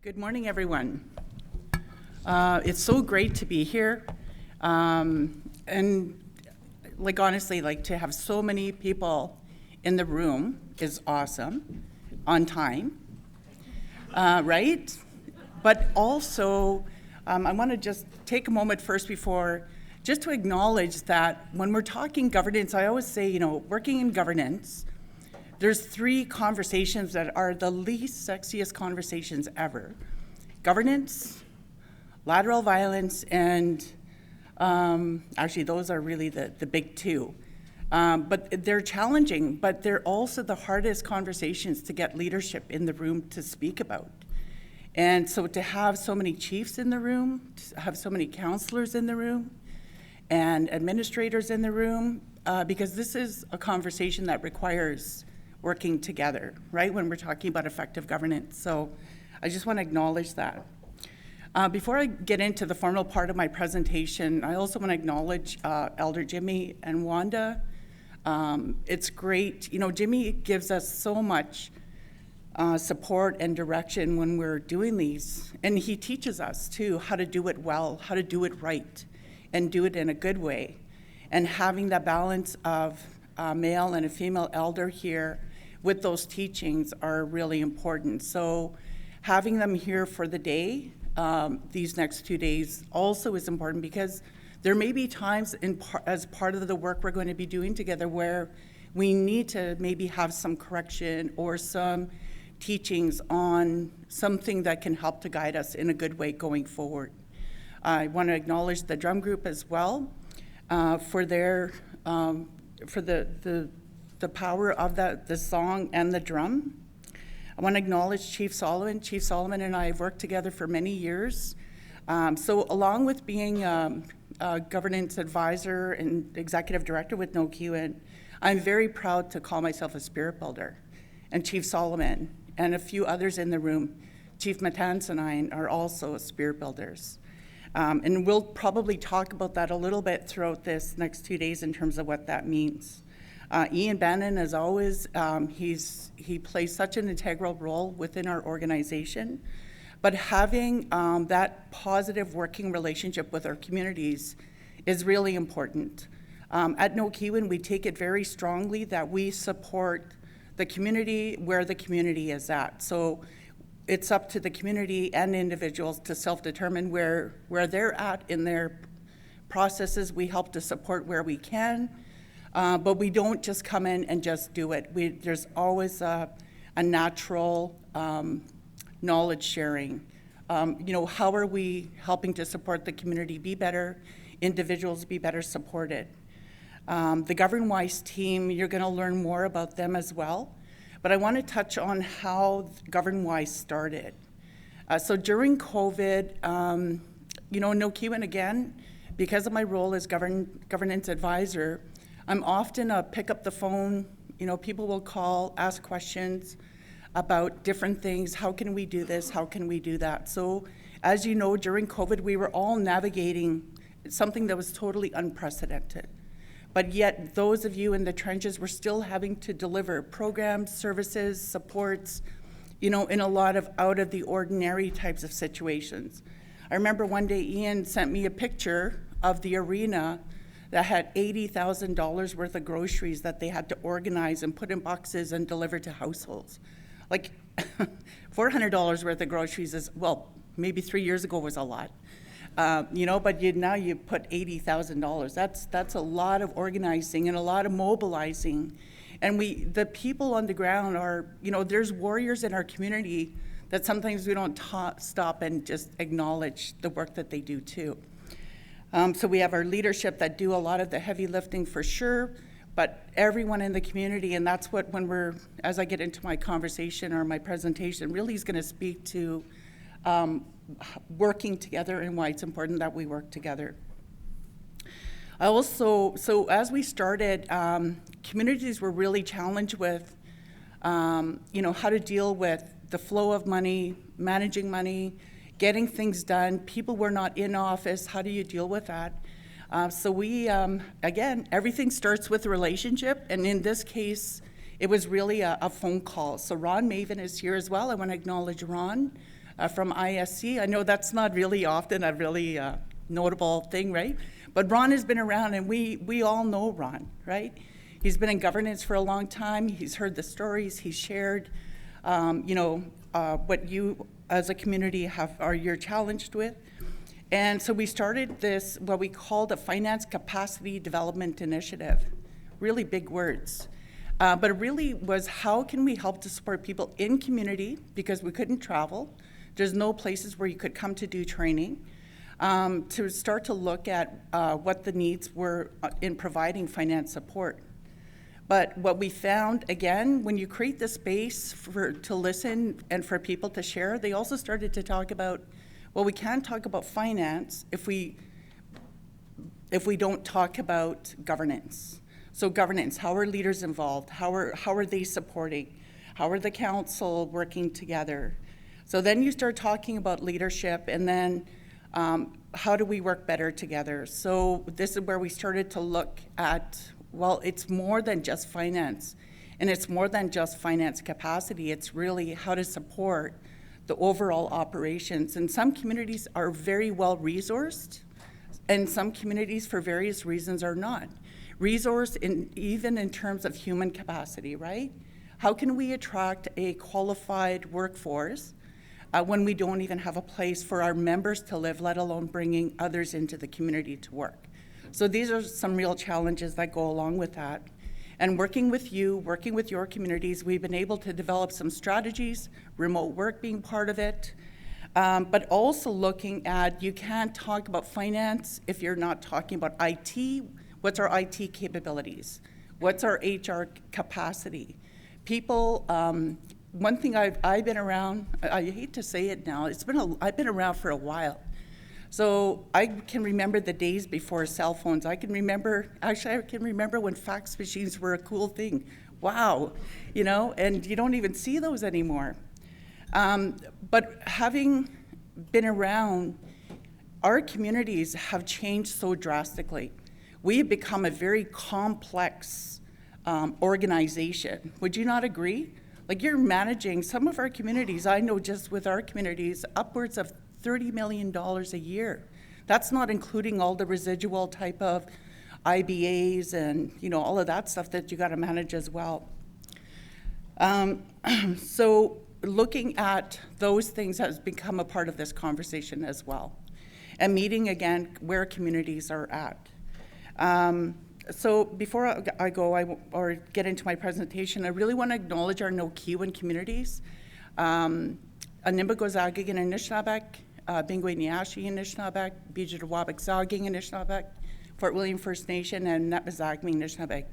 Good morning, everyone. It's so great to be here. And honestly, to have so many people in the room is awesome, on time, right? But also, I want to just take a moment first just to acknowledge that when we're talking governance, I always say, working in governance, there's three conversations that are the least sexiest conversations ever. Governance, lateral violence, and actually those are really the big two. But they're challenging, but they're also the hardest conversations to get leadership in the room to speak about. And so to have so many chiefs in the room, to have so many counselors in the room, and administrators in the room, because this is a conversation that requires working together, right, when we're talking about effective governance. So I just want to acknowledge that. Before I get into the formal part of my presentation, I also want to acknowledge Elder Jimmy and Wanda. It's great. Jimmy gives us so much support and direction when we're doing these. And he teaches us, too, how to do it well, how to do it right, and do it in a good way. And having that balance of a male and a female elder here with those teachings are really important. So having them here for the day, these next 2 days, also is important because there may be times as part of the work we're going to be doing together where we need to maybe have some correction or some teachings on something that can help to guide us in a good way going forward. I want to acknowledge the drum group as well for their for the power of the song and the drum. I want to acknowledge Chief Solomon. Chief Solomon and I have worked together for many years. So along with being a governance advisor and executive director with NOQN, I'm very proud to call myself a spirit builder. And Chief Solomon and a few others in the room, Chief Matans and I, are also spirit builders. And we'll probably talk about that a little bit throughout this next 2 days in terms of what that means. Ian Bannon, as always, he plays such an integral role within our organization. But having that positive working relationship with our communities is really important. At NOQN, we take it very strongly that we support the community where the community is at. So it's up to the community and individuals to self-determine where they're at in their processes. We help to support where we can, but we don't just come in and just do it. There's always a natural knowledge sharing. How are we helping to support the community be better, individuals be better supported? The GovernWise team, you're going to learn more about them as well. But I want to touch on how GovernWise started. So during COVID, NOQN again, because of my role as governance advisor, I'm often pick up the phone. People will call, ask questions about different things. How can we do this? How can we do that? So as you know, during COVID, we were all navigating something that was totally unprecedented. But yet, those of you in the trenches were still having to deliver programs, services, supports, in a lot of out of the ordinary types of situations. I remember one day Ian sent me a picture of the arena that had $80,000 worth of groceries that they had to organize and put in boxes and deliver to households. $400 worth of groceries is, maybe 3 years ago was a lot. But now you put $80,000. That's a lot of organizing and a lot of mobilizing. And the people on the ground are, there's warriors in our community that sometimes we don't stop and just acknowledge the work that they do too. So we have our leadership that do a lot of the heavy lifting for sure, but everyone in the community, and that's what as I get into my conversation or my presentation, really is going to speak to working together and why it's important that we work together. So as we started, communities were really challenged with, how to deal with the flow of money, managing money, getting things done. People were not in office. How do you deal with that? So we, again, everything starts with a relationship, and in this case, it was really a phone call. So Ron Maven is here as well. I want to acknowledge Ron. from ISC. I know that's not really often a really notable thing, right? But Ron has been around, and we all know Ron, right? He's been in governance for a long time. He's heard the stories. He's shared, what you as a community you're challenged with. And so we started this, what we called a Finance Capacity Development Initiative. Really big words. But it really was, how can we help to support people in community, because we couldn't travel. There's no places where you could come to do training, to start to look at what the needs were in providing finance support. But what we found, again, when you create the space to listen and for people to share, they also started to talk about, well, we can't talk about finance if we don't talk about governance. So governance, how are leaders involved? How are they supporting? How are the council working together? So then you start talking about leadership, and then how do we work better together? So this is where we started to look at, well, it's more than just finance, and it's more than just finance capacity. It's really how to support the overall operations. And some communities are very well resourced, and some communities, for various reasons, are not. Resource even in terms of human capacity, right? How can we attract a qualified workforce when we don't even have a place for our members to live, let alone bringing others into the community to work? So these are some real challenges that go along with that. And working with you, working with your communities, we've been able to develop some strategies, remote work being part of it, but also looking at, you can't talk about finance if you're not talking about IT. What's our IT capabilities? What's our HR capacity? People, one thing I've been around, I hate to say it now, I've been around for a while. So I can remember the days before cell phones. I can remember when fax machines were a cool thing. Wow, and you don't even see those anymore. But having been around, our communities have changed so drastically. We have become a very complex organization. Would you not agree? Like, you're managing some of our communities, I know just with our communities, upwards of $30 million a year. That's not including all the residual type of IBAs and all of that stuff that you got to manage as well. So looking at those things has become a part of this conversation as well, and meeting again where communities are at. So before I go or get into my presentation, I really want to acknowledge our No-Kiwan communities. Animbagozagig in Anishinaabeg, Bingwe-Niashi in Anishinaabeg, Bijitawabak-Zaging in Anishinaabeg, Fort William First Nation, and Netmazagmi in Anishinaabeg.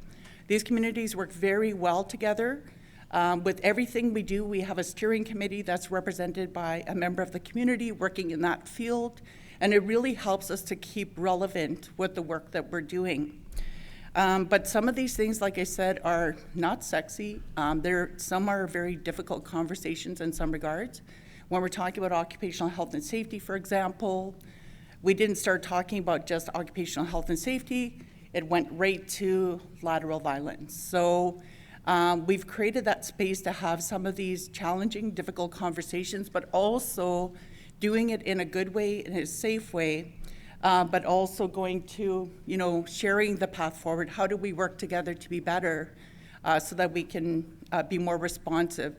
These communities work very well together. With everything we do, we have a steering committee that's represented by a member of the community working in that field, and it really helps us to keep relevant with the work that we're doing. But some of these things, like I said, are not sexy. Some are very difficult conversations in some regards. When we're talking about occupational health and safety, for example, we didn't start talking about just occupational health and safety. It went right to lateral violence. So we've created that space to have some of these challenging, difficult conversations, but also doing it in a good way, in a safe way, but also going to, sharing the path forward. How do we work together to be better so that we can be more responsive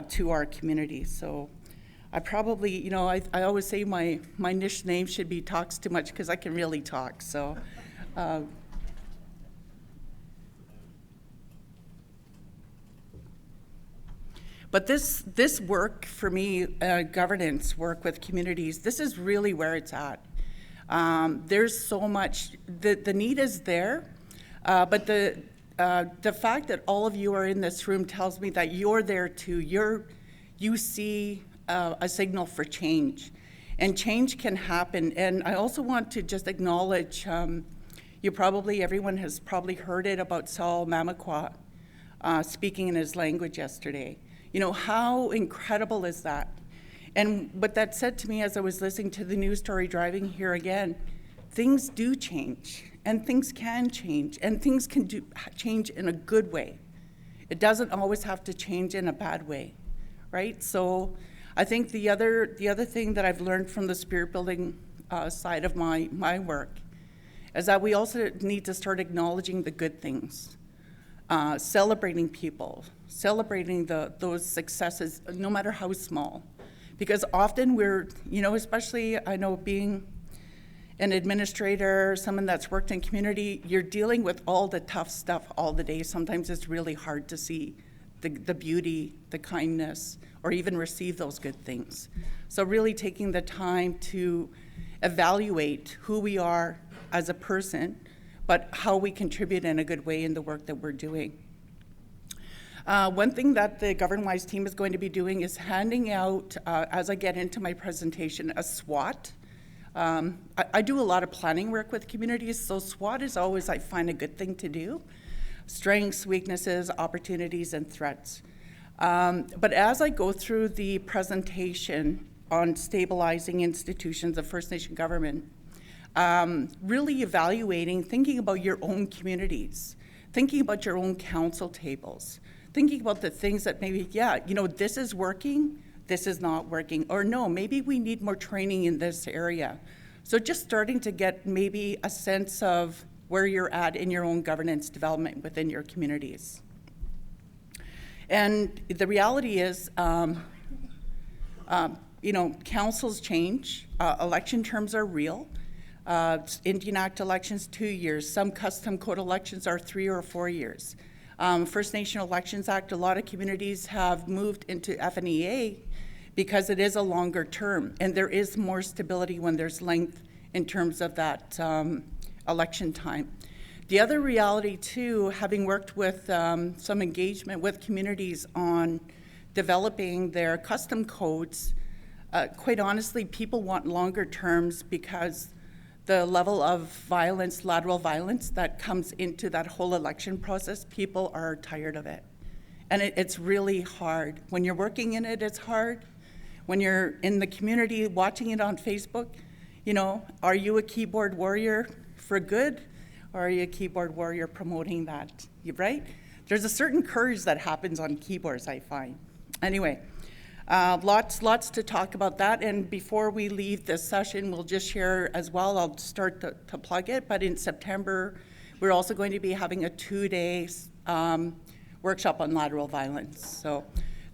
to our community? So I probably, I always say my niche name should be Talks Too Much, because I can really talk. So. But this work for me, governance work with communities, this is really where it's at. There's so much, the need is there, but the fact that all of you are in this room tells me that you're there too. You see a signal for change, and change can happen. And I also want to just acknowledge, everyone has probably heard it about Saul Mamakwa speaking in his language yesterday. How incredible is that? And what that said to me as I was listening to the news story driving here again, things do change, and things can change, and things can change in a good way. It doesn't always have to change in a bad way, right? So I think the other thing that I've learned from the spirit building side of my work is that we also need to start acknowledging the good things, celebrating people, celebrating those successes, no matter how small. Because often we're, especially I know being an administrator, someone that's worked in community, you're dealing with all the tough stuff all the day. Sometimes it's really hard to see the beauty, the kindness, or even receive those good things. So really taking the time to evaluate who we are as a person, but how we contribute in a good way in the work that we're doing. One thing that the GovernWise team is going to be doing is handing out, as I get into my presentation, a SWOT. I do a lot of planning work with communities, so SWOT is always, I find, a good thing to do. Strengths, weaknesses, opportunities, and threats. But as I go through the presentation on stabilizing institutions of First Nation government, really evaluating, thinking about your own communities, thinking about your own council tables, thinking about the things that maybe, this is working, this is not working, or no, maybe we need more training in this area. So just starting to get maybe a sense of where you're at in your own governance development within your communities. And the reality is, councils change, election terms are real. Indian Act elections, 2 years. Some custom code elections are 3 or 4 years. First Nation Elections Act, a lot of communities have moved into FNEA because it is a longer term, and there is more stability when there's length in terms of that election time. The other reality too, having worked with some engagement with communities on developing their custom codes, quite honestly, people want longer terms because the level of violence, lateral violence that comes into that whole election process, people are tired of it. And it's really hard. When you're working in it, it's hard. When you're in the community watching it on Facebook, are you a keyboard warrior for good, or are you a keyboard warrior promoting that, right? There's a certain courage that happens on keyboards, I find. Anyway, lots to talk about that, and before we leave this session, we'll just share as well, I'll start to plug it, but in September, we're also going to be having a 2-day workshop on lateral violence. So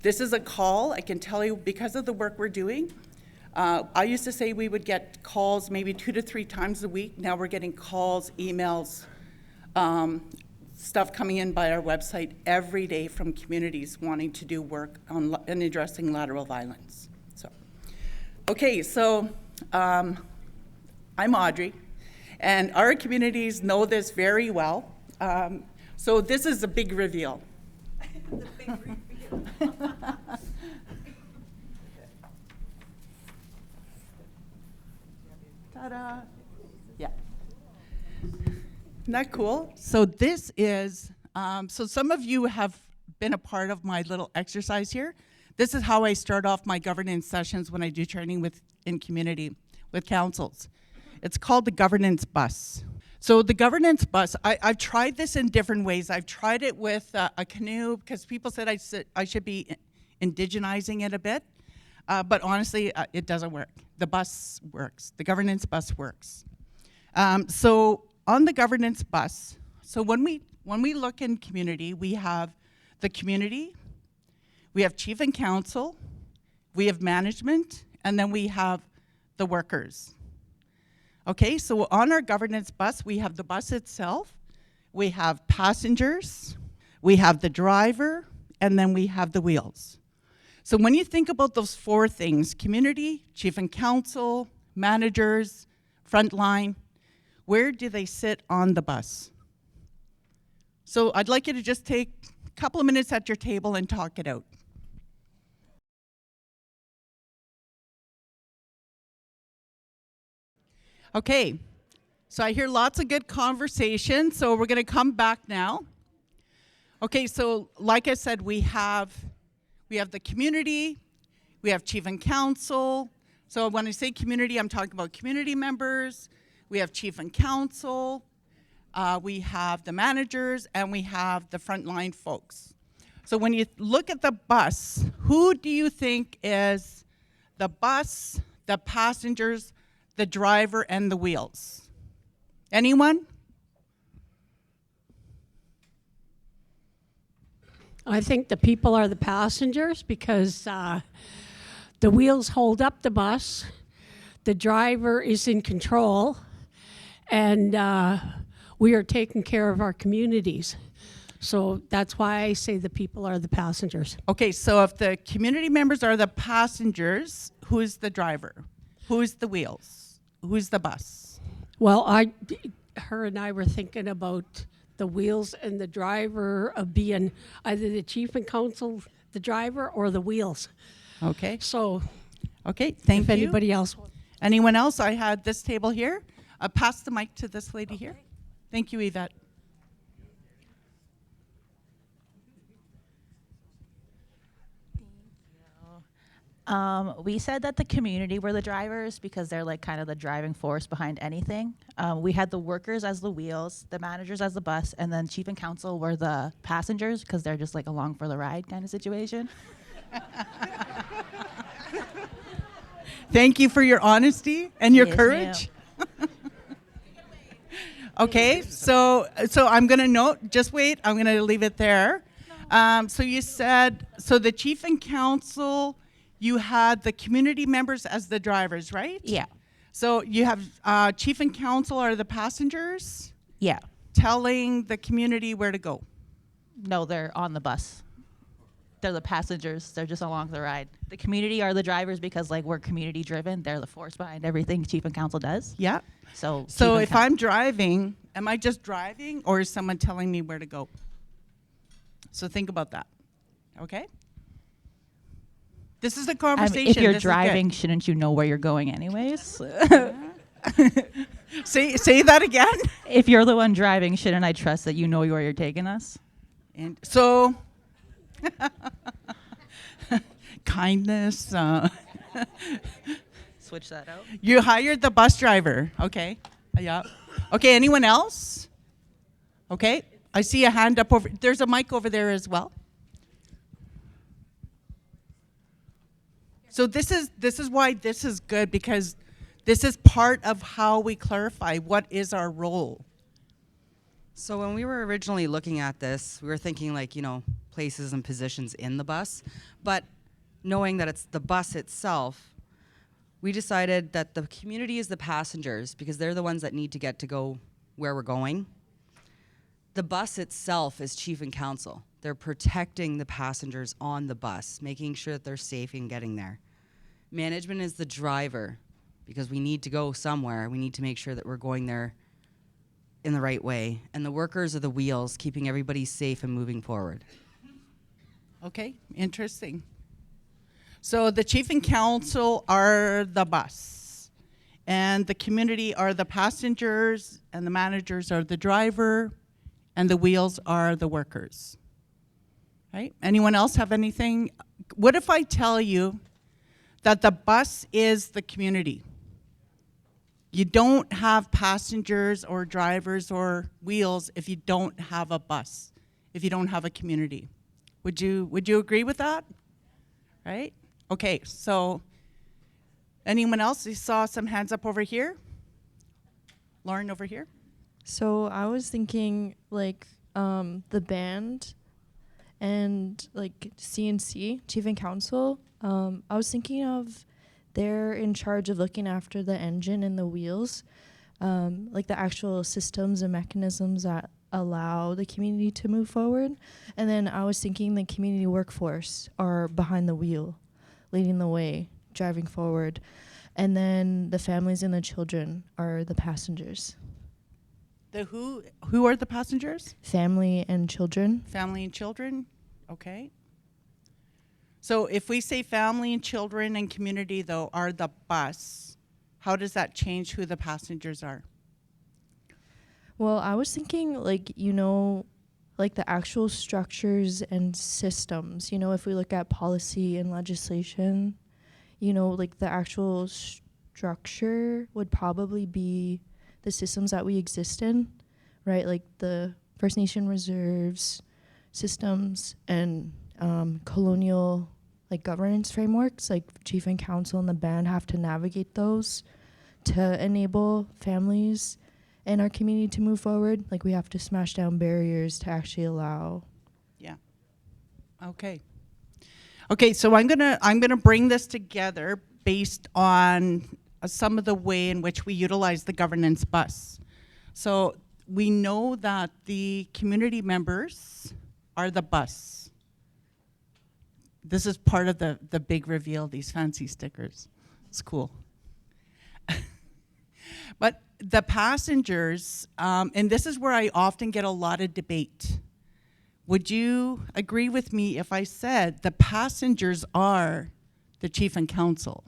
this is a call, I can tell you, because of the work we're doing. I used to say we would get calls maybe 2 to 3 times a week. Now we're getting calls, emails, stuff coming in by our website every day from communities wanting to do work on addressing lateral violence. So I'm Audrey, and our communities know this very well. So this is a big reveal. The big reveal. Ta-da. Yeah. Isn't that cool? So this is, so some of you have been a part of my little exercise here. This is how I start off my governance sessions when I do training in community with councils. It's called the governance bus. So the governance bus, I've tried this in different ways. I've tried it with a canoe because people said I should be indigenizing it a bit. But honestly, it doesn't work. The bus works. The governance bus works. So on the governance bus, so when we look in community, we have the community, we have chief and council, we have management, and then we have the workers. Okay, so on our governance bus, we have the bus itself, we have passengers, we have the driver, and then we have the wheels. So when you think about those 4 things, community, chief and council, managers, frontline, where do they sit on the bus? So I'd like you to just take a couple of minutes at your table and talk it out. Okay, so I hear lots of good conversation, so we're gonna come back now. Okay, so like I said, we have the community, we have chief and council. So when I say community, I'm talking about community members, we have chief and council, we have the managers, and we have the frontline folks. So when you look at the bus, who do you think is the bus, the passengers, the driver, and the wheels? Anyone? I think the people are the passengers because the wheels hold up the bus, the driver is in control, and we are taking care of our communities. So that's why I say the people are the passengers. Okay, so if the community members are the passengers, who's the driver? Who's the wheels? Who's the bus? Well, her and I were thinking about the wheels and the driver of being either the chief and council, the driver, or the wheels. Okay. So Okay, thank if you. anybody else. Anyone else? I had this table here. Pass the mic to this lady here. Thank you, Yvette. We said that the community were the drivers because they're like kind of the driving force behind anything. We had the workers as the wheels, the managers as the bus, and then chief and council were the passengers because they're just like along for the ride kind of situation. Thank you for your honesty and your Yes, courage. Okay, so I'm gonna note. Just wait. I'm gonna leave it there. So you said so the chief and council. You had the community members as the drivers, right? Yeah. So you have chief and council are the passengers Yeah. telling the community where to go. No, they're on the bus. They're the passengers. They're just along the ride. The community are the drivers because like we're community driven. They're the force behind everything chief and council does. Yeah. So So if I'm driving, am I just driving or is someone telling me where to go? So think about that. Okay? This is a conversation. if you're This is good. driving, shouldn't you know where you're going anyways? Say that again. If you're the one driving, shouldn't I trust that you know where you're taking us? And so kindness. Switch that out. You hired the bus driver. Okay. Yeah. Okay, anyone else? Okay. I see a hand up over. There's a mic over there as well. So this is why this is good, because this is part of how we clarify what is our role. So when we were originally looking at this, we were thinking like, places and positions in the bus. But knowing that it's the bus itself, we decided that the community is the passengers because they're the ones that need to get to go where we're going. The bus itself is chief and council. They're protecting the passengers on the bus, making sure that they're safe in getting there. Management is the driver because we need to go somewhere. We need to make sure that we're going there in the right way. And the workers are the wheels, keeping everybody safe and moving forward. Okay, interesting. So the chief and council are the bus, and the community are the passengers, and the managers are the driver, and the wheels are the workers. Right? Anyone else have anything? What if I tell you that the bus is the community? You don't have passengers or drivers or wheels if you don't have a bus, if you don't have a community. Would you agree with that? Right? Okay, so anyone else? You saw some hands up over here. Lauren over here. So I was thinking like the band and like CNC, Chief and Council. I was thinking of they're in charge of looking after the engine and the wheels, like the actual systems and mechanisms that allow the community to move forward. And then I was thinking the community workforce are behind the wheel, leading the way, driving forward. And then the families and the children are the passengers. The who are the passengers? Family and children. Family and children. Okay. So if we say family and children and community, though, are the bus, how does that change who the passengers are? Well, I was thinking like, like the actual structures and systems, if we look at policy and legislation, like the actual structure would probably be the systems that we exist in, right? Like the First Nation reserves, systems, and colonial like governance frameworks, like chief and council and the band have to navigate those to enable families in our community to move forward. Like we have to smash down barriers to actually allow. Yeah. Okay. Okay, so I'm gonna bring this together based on some of the way in which we utilize the governance bus. So we know that the community members are the bus. This is part of the big reveal, these fancy stickers. It's cool. But the passengers, and this is where I often get a lot of debate. Would you agree with me if I said the passengers are the chief and council?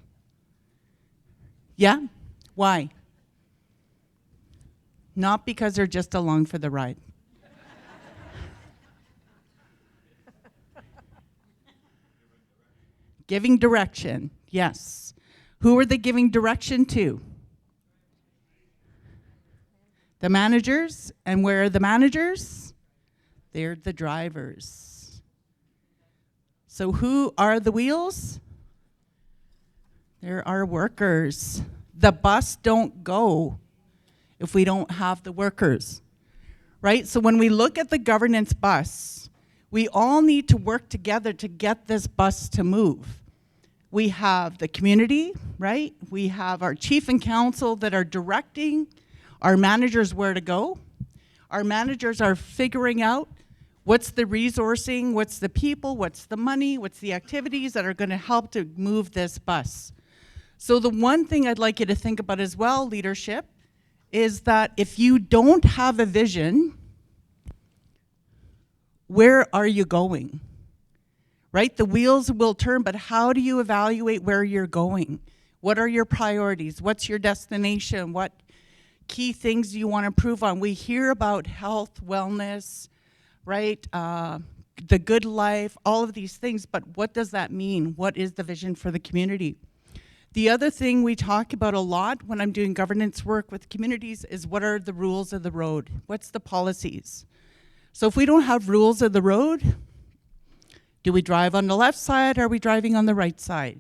Yeah? Why? Not because they're just along for the ride. Giving direction, yes. Who are they giving direction to? The managers. And where are the managers? They're the drivers. So who are the wheels? They're our workers. The bus don't go if we don't have the workers, right? So when we look at the governance bus, we all need to work together to get this bus to move. We have the community, right? We have our chief and council that are directing our managers where to go. Our managers are figuring out what's the resourcing, what's the people, what's the money, what's the activities that are going to help to move this bus. So the one thing I'd like you to think about as well, leadership, is that if you don't have a vision, where are you going? Right? The wheels will turn, but how do you evaluate where you're going? What are your priorities? What's your destination? What key things do you want to improve on? We hear about health, wellness, right? The good life, all of these things, but what does that mean? What is the vision for the community? The other thing we talk about a lot when I'm doing governance work with communities is what are the rules of the road? What's the policies? So if we don't have rules of the road, do we drive on the left side? Are we driving on the right side?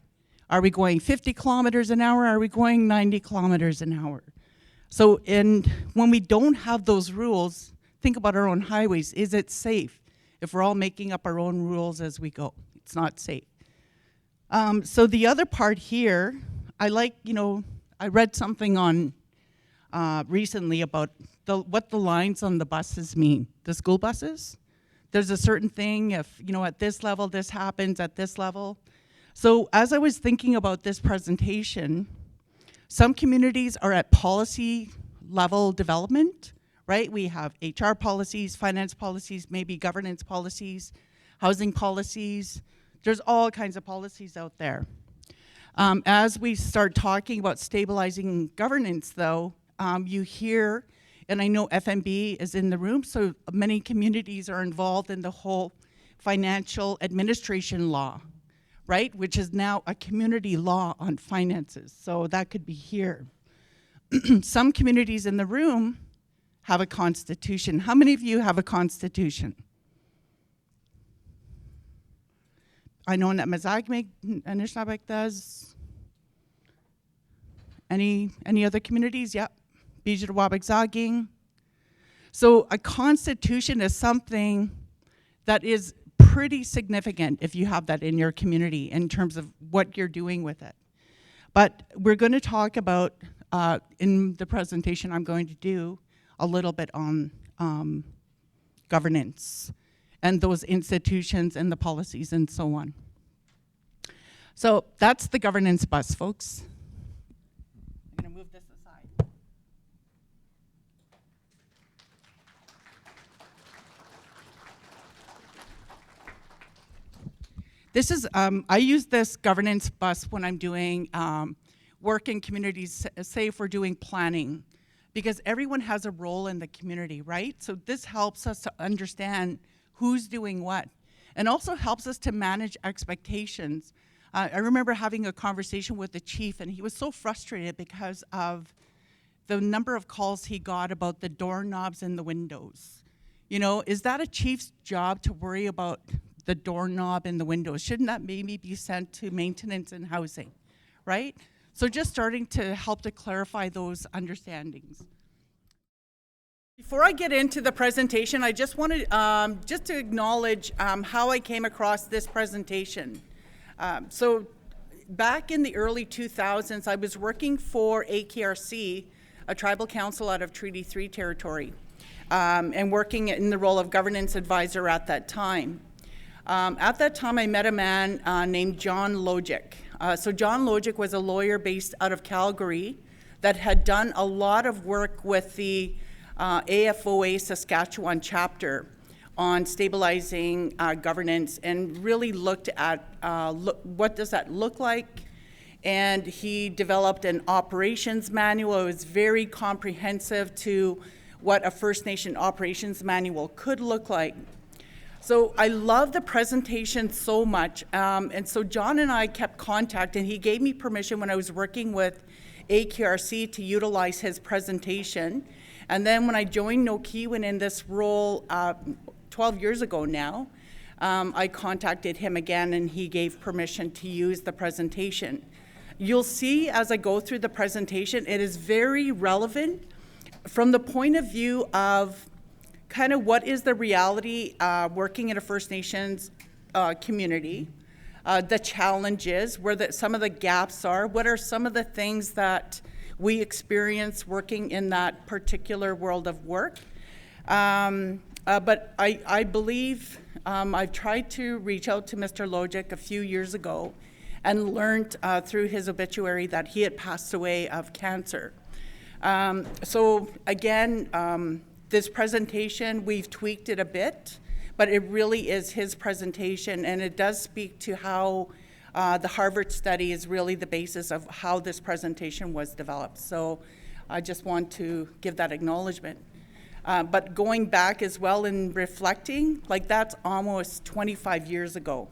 Are we going 50 kilometers an hour? Are we going 90 kilometers an hour? So when we don't have those rules, think about our own highways. Is it safe? If we're all making up our own rules as we go, it's not safe. So the other part here, I read something on recently about what the lines on the buses mean, the school buses. There's a certain thing, if, at this level, this happens, at this level. So as I was thinking about this presentation, some communities are at policy level development, right? We have HR policies, finance policies, maybe governance policies, housing policies. There's all kinds of policies out there. As we start talking about stabilizing governance, though, you hear, and I know FMB is in the room, so many communities are involved in the whole financial administration law, right? Which is now a community law on finances, so that could be here. Some communities in the room have a constitution. How many of you have a constitution? I know that Mazagmig and Anishinabek does. Any other communities? Yep. Bijawabagzaging. So a constitution is something that is pretty significant if you have that in your community in terms of what you're doing with it. But we're going to talk about, in the presentation I'm going to do, a little bit on governance and those institutions and the policies and so on. So that's the governance bus, folks. I'm going to move this aside. This is, I use this governance bus when I'm doing work in communities, say if we're doing planning, because everyone has a role in the community, right? So this helps us to understand who's doing what, and also helps us to manage expectations. I remember having a conversation with the chief, and he was so frustrated because of the number of calls he got about the doorknobs and the windows. Is that a chief's job to worry about the doorknob and the windows? Shouldn't that maybe be sent to maintenance and housing, right? So just starting to help to clarify those understandings. Before I get into the presentation, I just wanted just to acknowledge how I came across this presentation. So back in the early 2000s, I was working for AKRC, a tribal council out of Treaty 3 territory, and working in the role of governance advisor at that time. At that time, I met a man named John Logic. So John Logic was a lawyer based out of Calgary that had done a lot of work with the AFOA Saskatchewan chapter on stabilizing governance, and really looked at what does that look like. And he developed an operations manual. It was very comprehensive to what a First Nation operations manual could look like. So I love the presentation so much. And so John and I kept contact, and he gave me permission when I was working with AKRC to utilize his presentation. And then when I joined Nokiwin in this role 12 years ago now, I contacted him again, and he gave permission to use the presentation. You'll see as I go through the presentation, it is very relevant from the point of view of kind of what is the reality working in a First Nations community, the challenges, where some of the gaps are, what are some of the things that we experience working in that particular world of work. But I believe I've tried to reach out to Mr. Logic a few years ago and learned through his obituary that he had passed away of cancer. So again, this presentation, we've tweaked it a bit, but it really is his presentation, and it does speak to how the Harvard study is really the basis of how this presentation was developed. So I just want to give that acknowledgement. But going back as well and reflecting, like that's almost 25 years ago.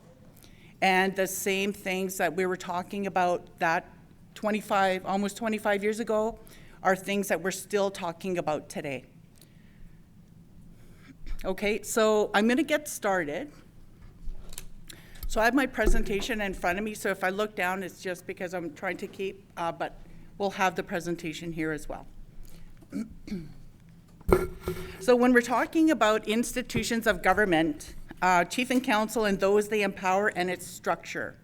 And the same things that we were talking about that almost 25 years ago are things that we're still talking about today. Okay, so I'm gonna get started. So I have my presentation in front of me, so if I look down, it's just because I'm trying to keep, but we'll have the presentation here as well. So when we're talking about institutions of government, chief and council and those they empower and its structure.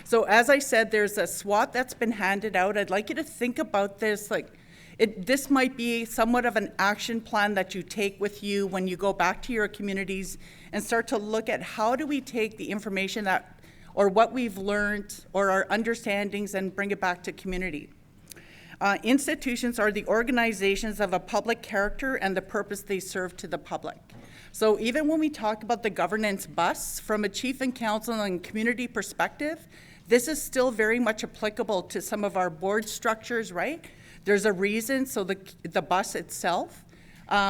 So as I said, there's a SWOT that's been handed out. I'd like you to think about this like, this might be somewhat of an action plan that you take with you when you go back to your communities and start to look at how do we take the information that, or what we've learned or our understandings and bring it back to community. Institutions are the organizations of a public character and the purpose they serve to the public. So even when we talk about the governance bus, from a chief and council and community perspective, this is still very much applicable to some of our board structures, right? There's a reason, so the bus itself,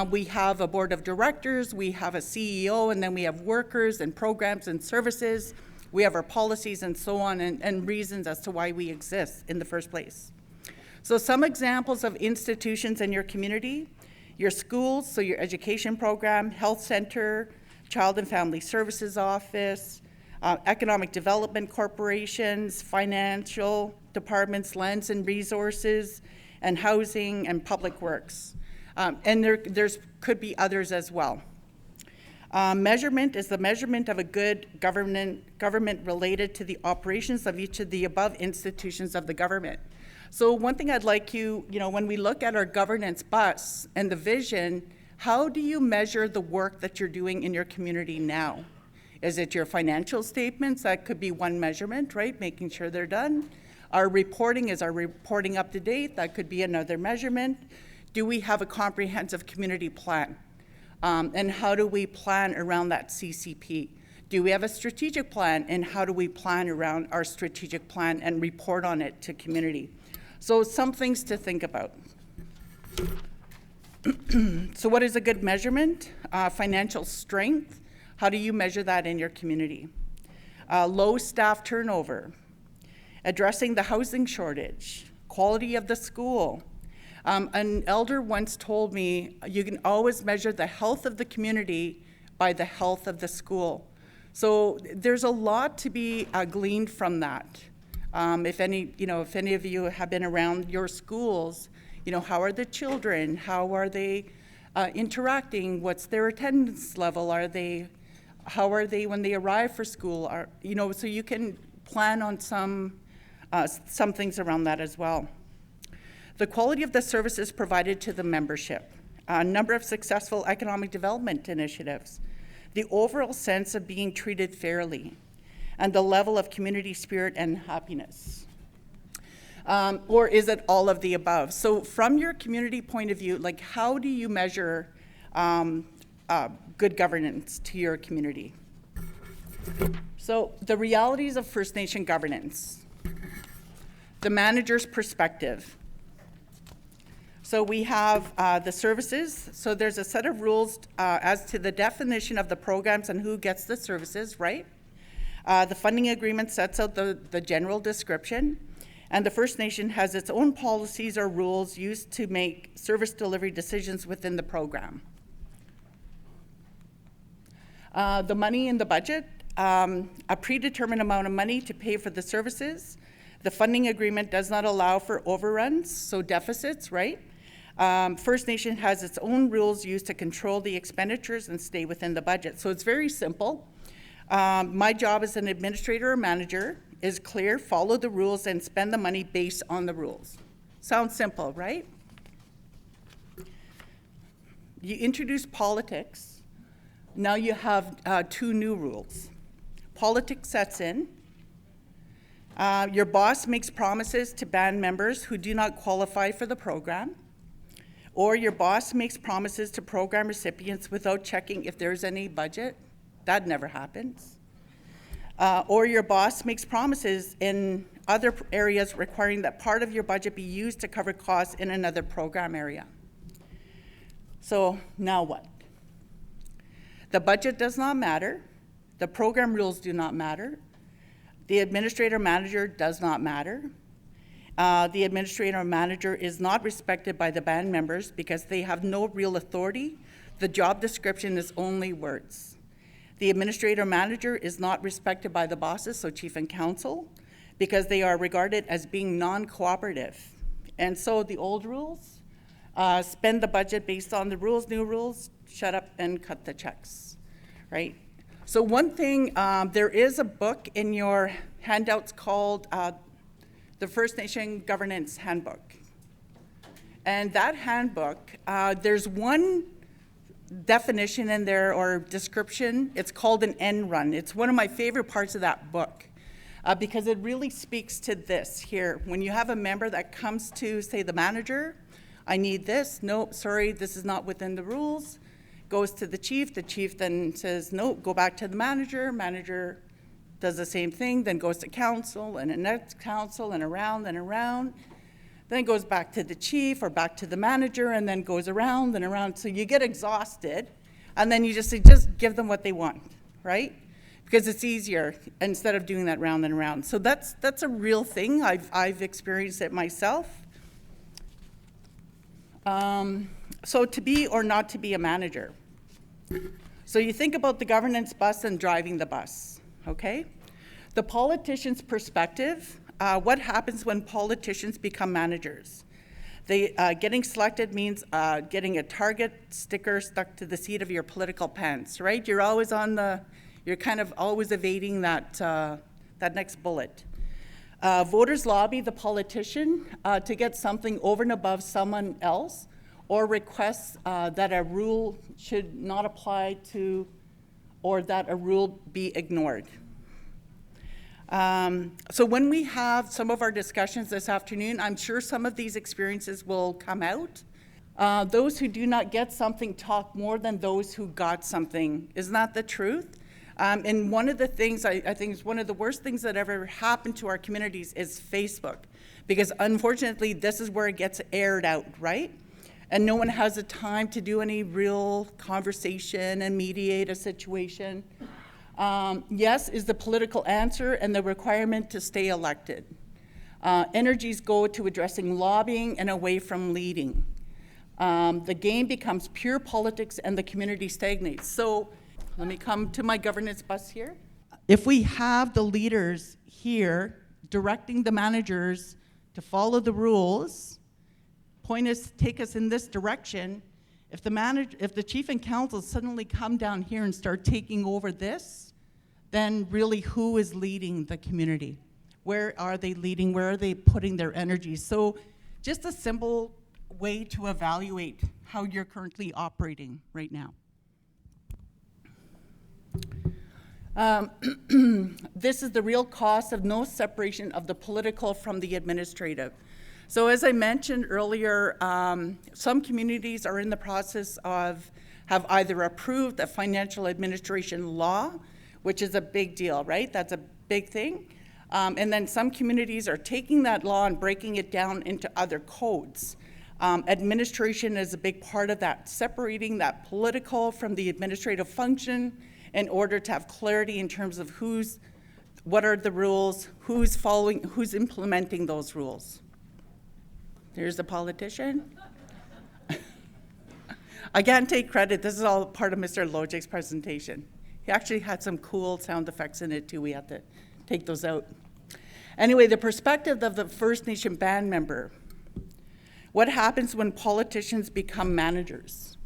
we have a board of directors, we have a CEO, and then we have workers and programs and services. We have our policies and so on, and reasons as to why we exist in the first place. So some examples of institutions in your community: your schools, so your education program, health center, child and family services office, economic development corporations, financial departments, lands and resources, and housing and public works. And there's could be others as well. Measurement is the measurement of a good government related to the operations of each of the above institutions of the government. So one thing I'd like you know, when we look at our governance bus and the vision, how do you measure the work that you're doing in your community now? Is it your financial statements? That could be one measurement, right? Making sure they're done. Our reporting, is our reporting up to date? That could be another measurement. Do we have a comprehensive community plan? And how do we plan around that CCP? Do we have a strategic plan, and how do we plan around our strategic plan and report on it to community? So some things to think about. So what is a good measurement? Financial strength. How do you measure that in your community? Low staff turnover. Addressing the housing shortage. Quality of the school. An elder once told me, you can always measure the health of the community by the health of the school. So there's a lot to be gleaned from that. If any of you have been around your schools, how are the children? How are they interacting? What's their attendance level? How are they when they arrive for school? So you can plan on some things around that as well. The quality of the services provided to the membership, a number of successful economic development initiatives, the overall sense of being treated fairly, and the level of community spirit and happiness. Or is it all of the above? So from your community point of view, how do you measure good governance to your community? So the realities of First Nation governance. The manager's perspective. So we have the services. So there's a set of rules as to the definition of the programs and who gets the services, right? The funding agreement sets out the general description, and the First Nation has its own policies or rules used to make service delivery decisions within the program. The money in the budget, a predetermined amount of money to pay for the services. The funding agreement does not allow for overruns, so deficits, right? First Nation has its own rules used to control the expenditures and stay within the budget. So it's very simple. My job as an administrator or manager is clear, follow the rules, and spend the money based on the rules. Sounds simple, right? You introduce politics. Now you have two new rules. Politics sets in. Your boss makes promises to band members who do not qualify for the program, or your boss makes promises to program recipients without checking if there's any budget. That never happens. Or your boss makes promises in other areas requiring that part of your budget be used to cover costs in another program area. So now what? The budget does not matter. The program rules do not matter. The administrator manager does not matter. The administrator manager is not respected by the band members because they have no real authority. The job description is only words. The administrator manager is not respected by the bosses, so chief and council, because they are regarded as being non-cooperative. And so the old rules, spend the budget based on the rules, new rules, shut up and cut the checks, right? So one thing, there is a book in your handouts called the First Nation Governance Handbook. And that handbook, there's one definition in there or description. It's called an end run. It's one of my favorite parts of that book because it really speaks to this here. When you have a member that comes to, say, the manager, I need this. No, sorry, this is not within the rules. Goes to the chief then says, no, go back to the manager does the same thing, then goes to council and the next council and around, then it goes back to the chief or back to the manager and then goes around and around. So you get exhausted and then you just say, just give them what they want, right? Because it's easier instead of doing that round and around. So that's a real thing. I've experienced it myself. So to be or not to be a manager. So you think about the governance bus and driving the bus, okay? The politician's perspective, what happens when politicians become managers? Getting selected means getting a target sticker stuck to the seat of your political pants, right? You're always you're kind of always evading that next bullet. Voters lobby the politician to get something over and above someone else, or requests that a rule should not apply to, or that a rule be ignored. So when we have some of our discussions this afternoon, I'm sure some of these experiences will come out. Those who do not get something talk more than those who got something. Isn't that the truth? And one of the things I think is one of the worst things that ever happened to our communities is Facebook, because unfortunately this is where it gets aired out, right? And no one has the time to do any real conversation and mediate a situation. Yes is the political answer and the requirement to stay elected. Energies go to addressing lobbying and away from leading. The game becomes pure politics and the community stagnates. So let me come to my governance bus here. If we have the leaders here directing the managers to follow the rules, take us in this direction, if the chief and council suddenly come down here and start taking over this, then really who is leading the community? Where are they leading? Where are they putting their energy? So just a simple way to evaluate how you're currently operating right now. This is the real cost of no separation of the political from the administrative. So as I mentioned earlier, some communities are in the process have either approved a financial administration law, which is a big deal, right? That's a big thing. And then some communities are taking that law and breaking it down into other codes. Administration is a big part of that, separating that political from the administrative function in order to have clarity in terms of what are the rules, who's following, who's implementing those rules. There's a politician. I can't take credit. This is all part of Mr. Lojic's presentation. He actually had some cool sound effects in it too. We had to take those out. Anyway, the perspective of the First Nation band member. What happens when politicians become managers?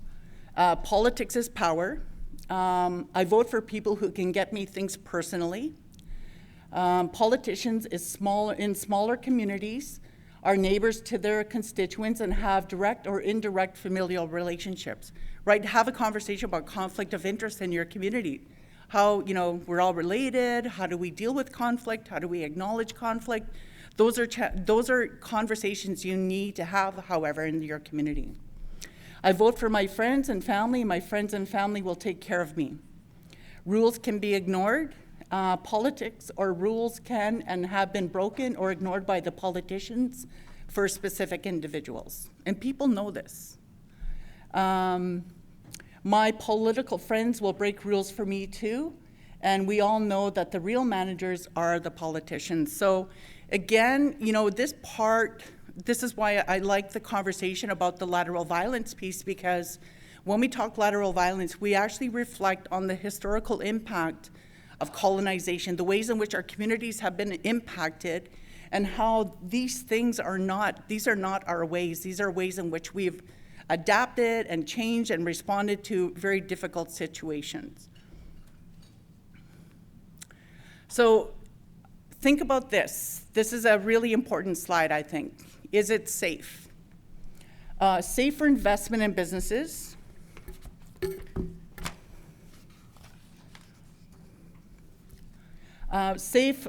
Politics is power. I vote for people who can get me things personally. Politicians in smaller communities are neighbors to their constituents and have direct or indirect familial relationships, right? Have a conversation about conflict of interest in your community. How, we're all related, how do we deal with conflict, how do we acknowledge conflict? Those are conversations you need to have, however, in your community. I vote for my friends and family. My friends and family will take care of me. Rules can be ignored. Politics or rules can and have been broken or ignored by the politicians for specific individuals. And people know this. My political friends will break rules for me too. And we all know that the real managers are the politicians. So again, this is why I like the conversation about the lateral violence piece, because when we talk lateral violence, we actually reflect on the historical impact of colonization, the ways in which our communities have been impacted, and how these are not our ways. These are ways in which we've adapted and changed and responded to very difficult situations. So think about this. This is a really important slide, I think. Is it safe? Safe for investment in businesses. Safe,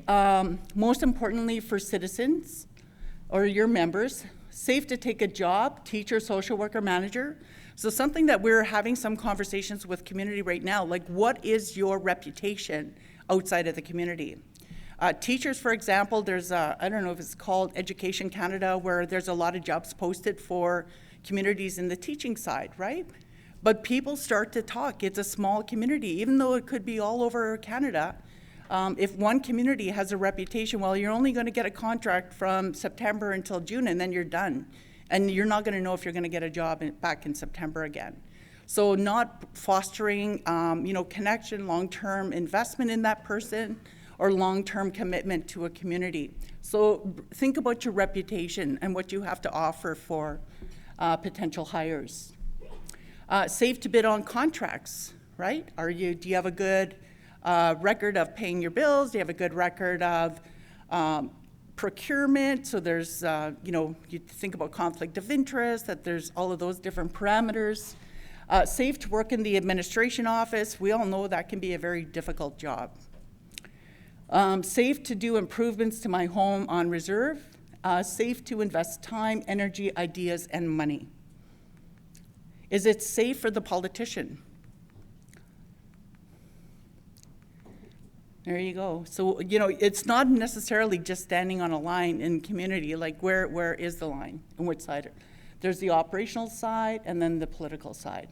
most importantly, for citizens or your members. Safe to take a job, teacher, social worker, manager. So something that we're having some conversations with community right now, like what is your reputation outside of the community? Teachers, for example, there's I don't know if it's called Education Canada, where there's a lot of jobs posted for communities in the teaching side, right? But people start to talk. It's a small community, even though it could be all over Canada. If one community has a reputation, well, you're only going to get a contract from September until June, and then you're done. And you're not going to know if you're going to get a job back in September again. So not fostering, connection, long-term investment in that person, or long-term commitment to a community. So think about your reputation and what you have to offer for potential hires. Safe to bid on contracts, right? Do you have a good record of paying your bills? Do you have a good record of procurement? So there's, you think about conflict of interest, that there's all of those different parameters. Safe to work in the administration office. We all know that can be a very difficult job. Safe to do improvements to my home on reserve. Safe to invest time, energy, ideas, and money. Is it safe for the politician? There you go. So, it's not necessarily just standing on a line in community, like where is the line and which side? There's the operational side and then the political side.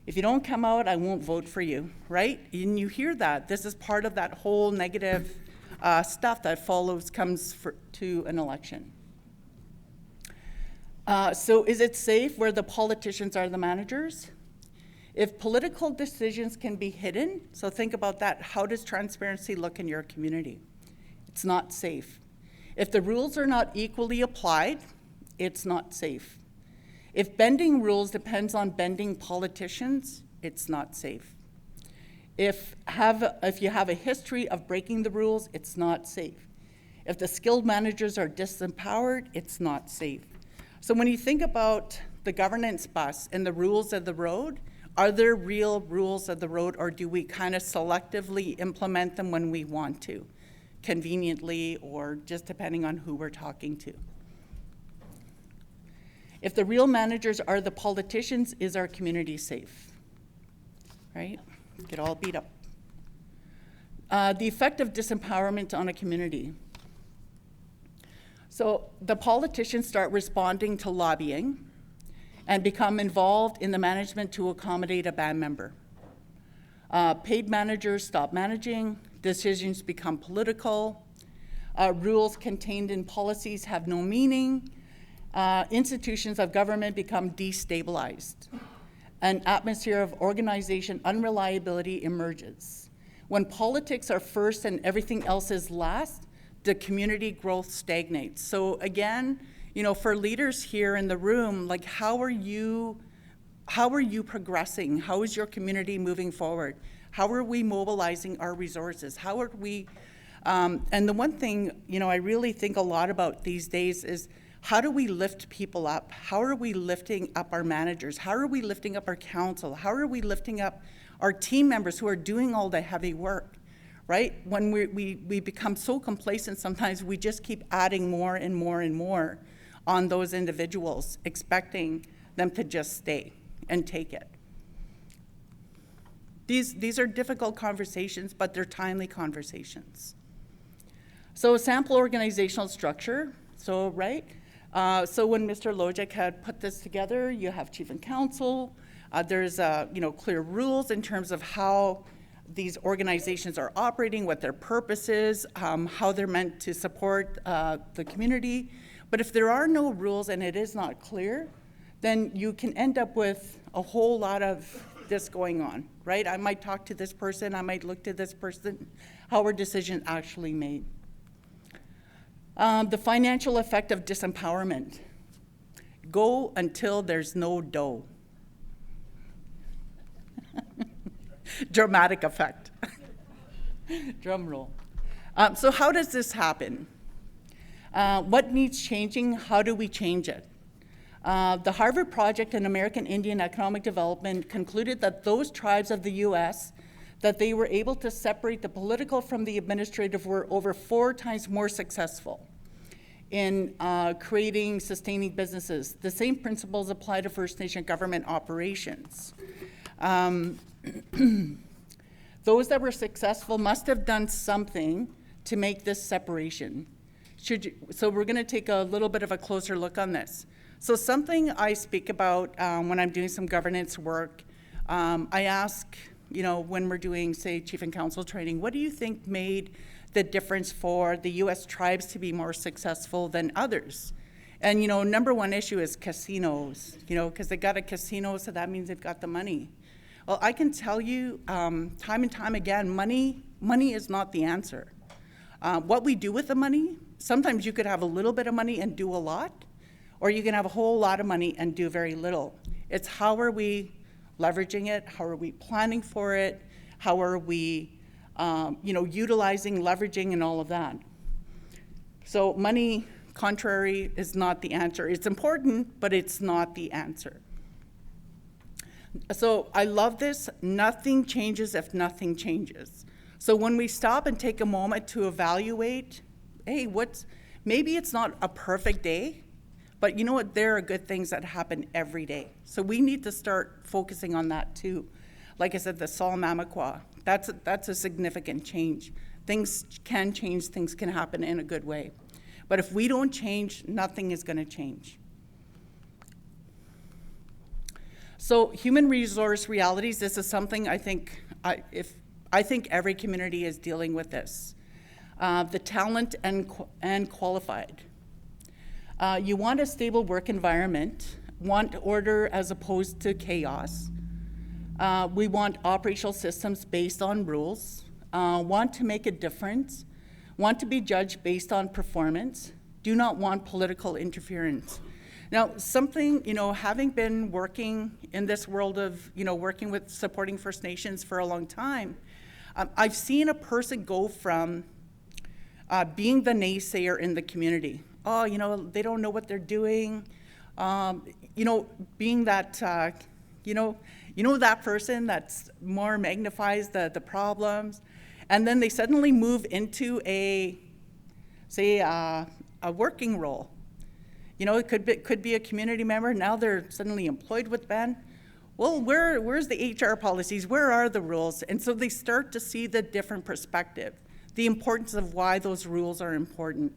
If you don't come out, I won't vote for you, right? And you hear that. This is part of that whole negative stuff that comes to an election. So is it safe where the politicians are the managers? If political decisions can be hidden, so think about that. How does transparency look in your community? It's not safe. If the rules are not equally applied, it's not safe. If bending rules depends on bending politicians, it's not safe. If you have a history of breaking the rules, it's not safe. If the skilled managers are disempowered, it's not safe. So when you think about the governance bus and the rules of the road, are there real rules of the road, or do we kind of selectively implement them when we want to, conveniently, or just depending on who we're talking to? If the real managers are the politicians, is our community safe? Right? Get all beat up. The effect of disempowerment on a community. So the politicians start responding to lobbying and become involved in the management to accommodate a band member. Paid managers stop managing, decisions become political, rules contained in policies have no meaning, institutions of government become destabilized. An atmosphere of organization unreliability emerges. When politics are first and everything else is last, the community growth stagnates. So again, you know, for leaders here in the room, like how are you progressing? How is your community moving forward? How are we mobilizing our resources? How are we, and the one thing, you know, I really think a lot about these days is how do we lift people up? How are we lifting up our managers? How are we lifting up our council? How are we lifting up our team members who are doing all the heavy work, right? When we become so complacent, sometimes we just keep adding more and more and more on those individuals, expecting them to just stay and take it. These are difficult conversations, but they're timely conversations. So sample organizational structure, so right? So when Mr. Logic had put this together, you have chief and council. There's clear rules in terms of how these organizations are operating, what their purpose is, how they're meant to support the community. But if there are no rules and it is not clear, then you can end up with a whole lot of this going on, right? I might talk to this person, I might look to this person, how are decisions actually made? The financial effect of disempowerment. Go until there's no dough. Dramatic effect. Drum roll. So how does this happen? What needs changing? How do we change it? The Harvard Project on American Indian Economic Development concluded that those tribes of the U.S. that they were able to separate the political from the administrative were over 4 times more successful in creating, sustaining businesses. The same principles apply to First Nation government operations. Those that were successful must have done something to make this separation. So we're going to take a little bit of a closer look on this. So something I speak about when I'm doing some governance work, I ask, when we're doing, say, chief and council training, what do you think made the difference for the U.S. tribes to be more successful than others? And, number one issue is casinos, because they got a casino, so that means they've got the money. Well, I can tell you time and time again, money is not the answer. What we do with the money, sometimes you could have a little bit of money and do a lot, or you can have a whole lot of money and do very little. It's how are we leveraging it? How are we planning for it? How are we, utilizing, leveraging, and all of that? So money, contrary, is not the answer. It's important, but it's not the answer. So I love this. Nothing changes if nothing changes. So when we stop and take a moment to evaluate, hey, maybe it's not a perfect day, but you know what? There are good things that happen every day. So we need to start focusing on that too. Like I said, the Sol-Mamakwa, that's a significant change. Things can change, things can happen in a good way. But if we don't change, nothing is going to change. So human resource realities, this is something I think every community is dealing with this. The talent and qualified. You want a stable work environment, want order as opposed to chaos. We want operational systems based on rules, want to make a difference, want to be judged based on performance, do not want political interference. Now, something, having been working in this world of, working with supporting First Nations for a long time, I've seen a person go from being the naysayer in the community. Oh, they don't know what they're doing. Being that, that person that's more magnifies the problems. And then they suddenly move into a working role. It could be a community member. Now they're suddenly employed with Ben. Well, where's the HR policies? Where are the rules? And so they start to see the different perspective, the importance of why those rules are important.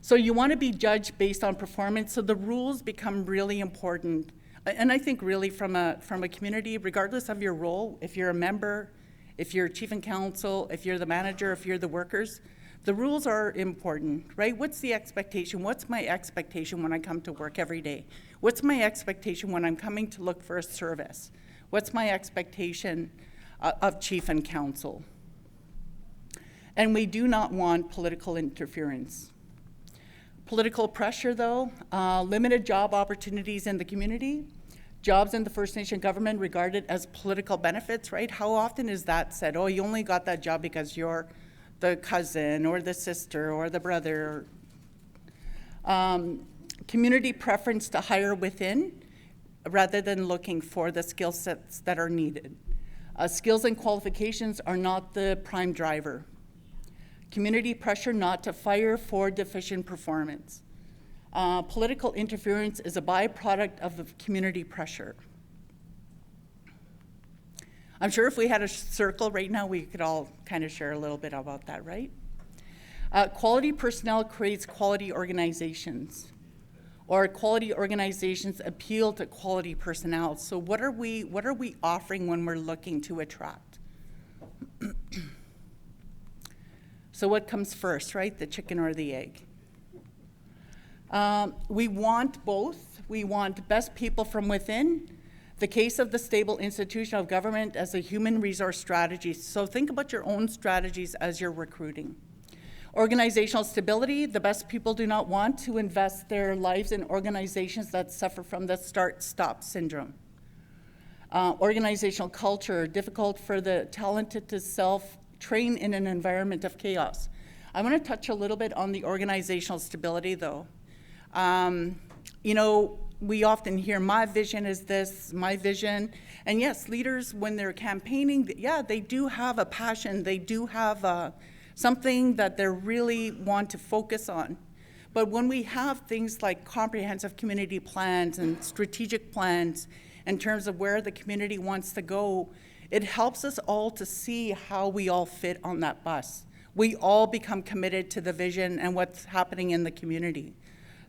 So you want to be judged based on performance. So the rules become really important. And I think really from a community, regardless of your role, if you're a member, if you're chief and council, if you're the manager, if you're the workers, the rules are important, right? What's the expectation? What's my expectation when I come to work every day? What's my expectation when I'm coming to look for a service? What's my expectation of chief and council? And we do not want political interference. Political pressure, though, limited job opportunities in the community, jobs in the First Nation government regarded as political benefits, right? How often is that said? Oh, you only got that job because you're the cousin or the sister or the brother. Community preference to hire within rather than looking for the skill sets that are needed. Skills and qualifications are not the prime driver. Community pressure not to fire for deficient performance. Political interference is a byproduct of the community pressure. I'm sure if we had a circle right now, we could all kind of share a little bit about that, right? Quality personnel creates quality organizations, or quality organizations appeal to quality personnel. So what are we offering when we're looking to attract? So what comes first, right? The chicken or the egg? We want both. We want best people from within. The case of the stable institution of government as a human resource strategy. So think about your own strategies as you're recruiting. Organizational stability, the best people do not want to invest their lives in organizations that suffer from the start-stop syndrome. Organizational culture, difficult for the talented to self-train in an environment of chaos. I want to touch a little bit on the organizational stability, though. We often hear, my vision is this, my vision. And yes, leaders, when they're campaigning, yeah, they do have a passion. They do have something that they really want to focus on. But when we have things like comprehensive community plans and strategic plans in terms of where the community wants to go, it helps us all to see how we all fit on that bus. We all become committed to the vision and what's happening in the community.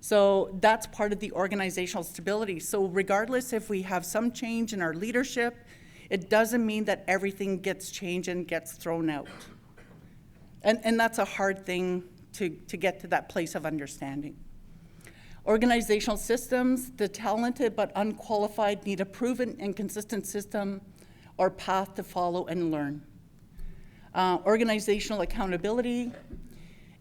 So that's part of the organizational stability. So regardless if we have some change in our leadership, it doesn't mean that everything gets changed and gets thrown out. And that's a hard thing to get to that place of understanding. Organizational systems, the talented but unqualified need a proven and consistent system or path to follow and learn. Organizational accountability.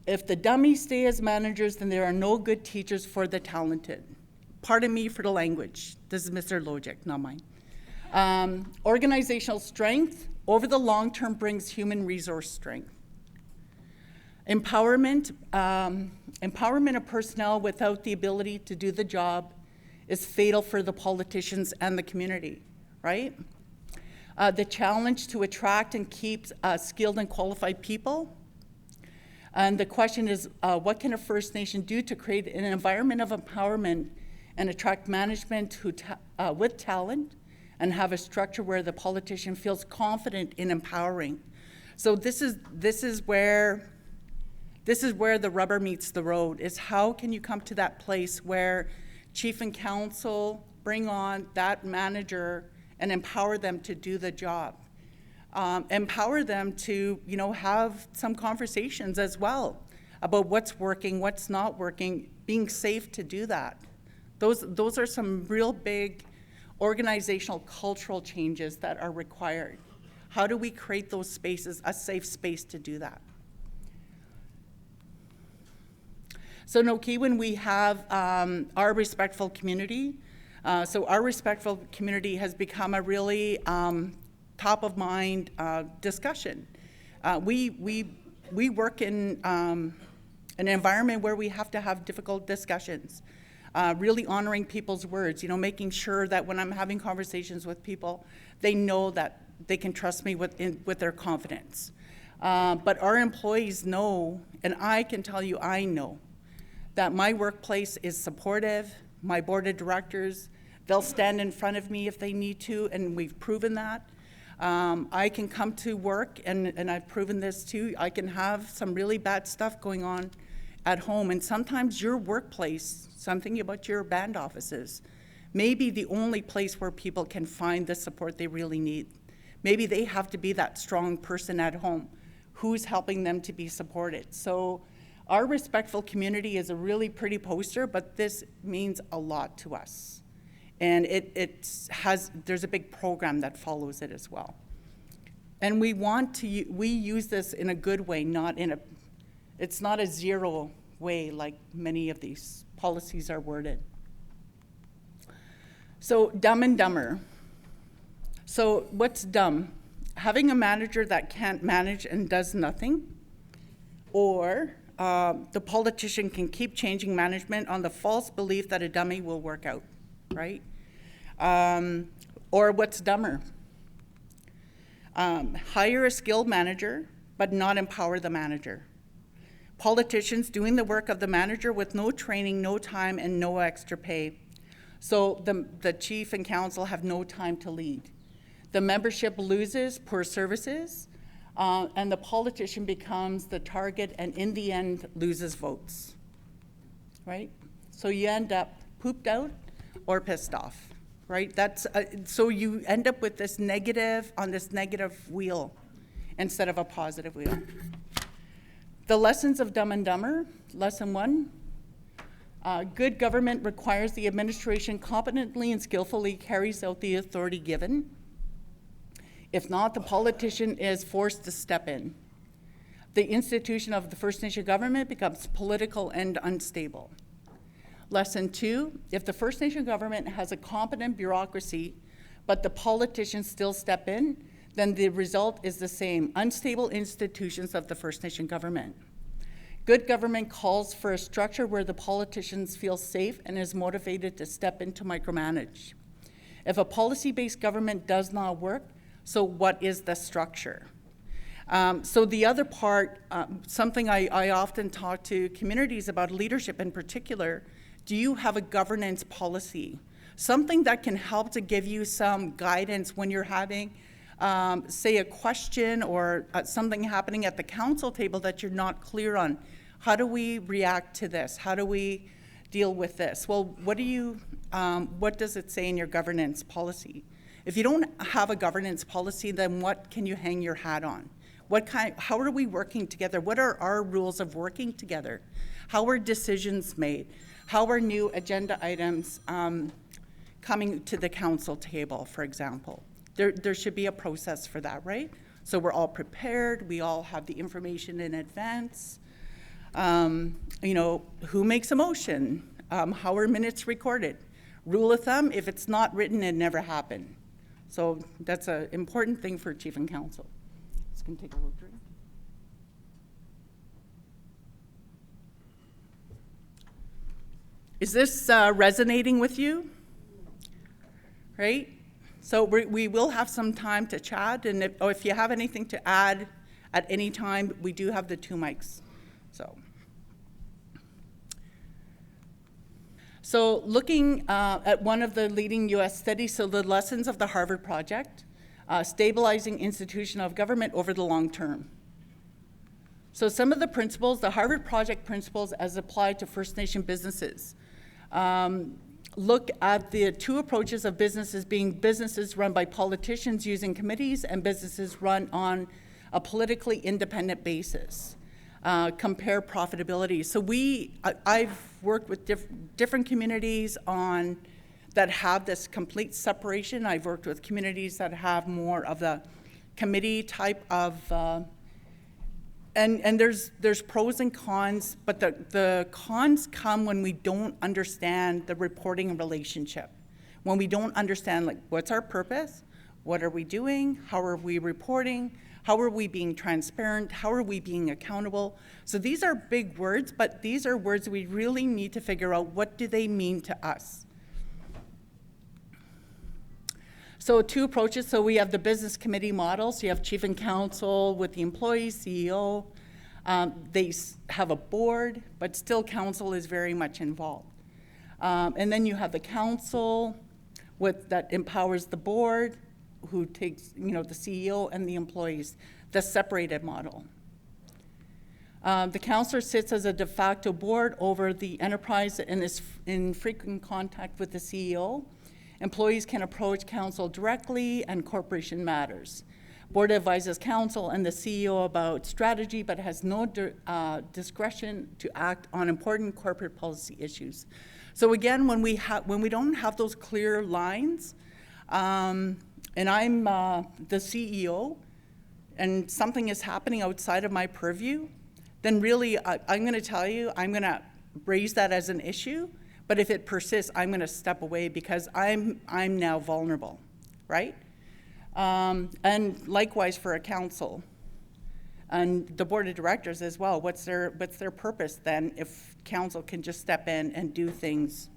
If the dummies stay as managers, then there are no good teachers for the talented. Pardon me for the language. This is Mr. Logic, not mine. Organizational strength over the long term brings human resource strength. Empowerment. Empowerment of personnel without the ability to do the job is fatal for the politicians and the community, right? The challenge to attract and keep skilled and qualified people. And the question is, what can a First Nation do to create an environment of empowerment and attract management with talent and have a structure where the politician feels confident in empowering? So this is where the rubber meets the road, is how can you come to that place where chief and council bring on that manager and empower them to do the job. Empower them to, have some conversations as well about what's working, what's not working, being safe to do that. Those are some real big organizational cultural changes that are required. How do we create those spaces, a safe space to do that? So Nokiwan, we have our respectful community. So our respectful community has become a really top of mind discussion. We work in an environment where we have to have difficult discussions, really honoring people's words, you know, making sure that when I'm having conversations with people, they know that they can trust me with their confidence. But our employees know, and I can tell you I know, that my workplace is supportive. My board of directors, they'll stand in front of me if they need to, and we've proven that. I can come to work, and I've proven this too, I can have some really bad stuff going on at home, and sometimes your workplace, something about your band offices, may be the only place where people can find the support they really need. Maybe they have to be that strong person at home. Who's helping them to be supported? So our respectful community is a really pretty poster, but this means a lot to us. And there's a big program that follows it as well. And we use this in a good way, it's not a zero way like many of these policies are worded. So Dumb and Dumber. So what's dumb? Having a manager that can't manage and does nothing, or the politician can keep changing management on the false belief that a dummy will work out, right? Or what's dumber? Hire a skilled manager, but not empower the manager. Politicians doing the work of the manager with no training, no time, and no extra pay. So the chief and council have no time to lead. The membership loses poor services, and the politician becomes the target and in the end loses votes, right? So you end up pooped out or pissed off, right? So you end up with this negative wheel instead of a positive wheel. The lessons of Dumb and Dumber, lesson 1, good government requires the administration competently and skillfully carries out the authority given. If not, the politician is forced to step in. The institution of the First Nation government becomes political and unstable. Lesson 2, if the First Nation government has a competent bureaucracy, but the politicians still step in, then the result is the same, unstable institutions of the First Nation government. Good government calls for a structure where the politicians feel safe and is motivated to step in to micromanage. If a policy-based government does not work, so what is the structure? So the other part, something I often talk to communities about, leadership in particular, do you have a governance policy? Something that can help to give you some guidance when you're having, say, a question or something happening at the council table that you're not clear on. How do we react to this? How do we deal with this? Well, what does it say in your governance policy? If you don't have a governance policy, then what can you hang your hat on? How are we working together? What are our rules of working together? How are decisions made? How are new agenda items coming to the council table, for example? There should be a process for that, right? So we're all prepared, we all have the information in advance. You know, who makes a motion? How are minutes recorded? Rule of thumb, if it's not written, it never happened. So that's an important thing for chief and council. Just gonna take a little drink. Is this resonating with you? Right? So we will have some time to chat, and if you have anything to add at any time, we do have the 2 mics. So looking at one of the leading US studies, so the lessons of the Harvard Project, stabilizing institution of government over the long term. So some of the principles, the Harvard Project principles as applied to First Nation businesses. Look at the 2 approaches of businesses being businesses run by politicians using committees and businesses run on a politically independent basis. Compare profitability. So I've worked with different communities on that have this complete separation. I've worked with communities that have more of the committee type of, and there's pros and cons, but the cons come when we don't understand the reporting relationship. When we don't understand, like, what's our purpose? What are we doing? How are we reporting? How are we being transparent? How are we being accountable? So these are big words, but these are words we really need to figure out, what do they mean to us? So 2 approaches. So we have the business committee model. So you have chief and council with the employees, CEO. They have a board, but still council is very much involved. And then you have the council that empowers the board, who takes, the CEO and the employees, the separated model. The councillor sits as a de facto board over the enterprise and is in frequent contact with the CEO. Employees can approach council directly and corporation matters. Board advises council and the CEO about strategy, but has no discretion to act on important corporate policy issues. So again, when we don't have those clear lines, and I'm the CEO, and something is happening outside of my purview, then really I'm going to tell you, I'm going to raise that as an issue. But if it persists, I'm going to step away because I'm now vulnerable, right? And likewise for a council and the board of directors as well. What's their purpose then if council can just step in and do things?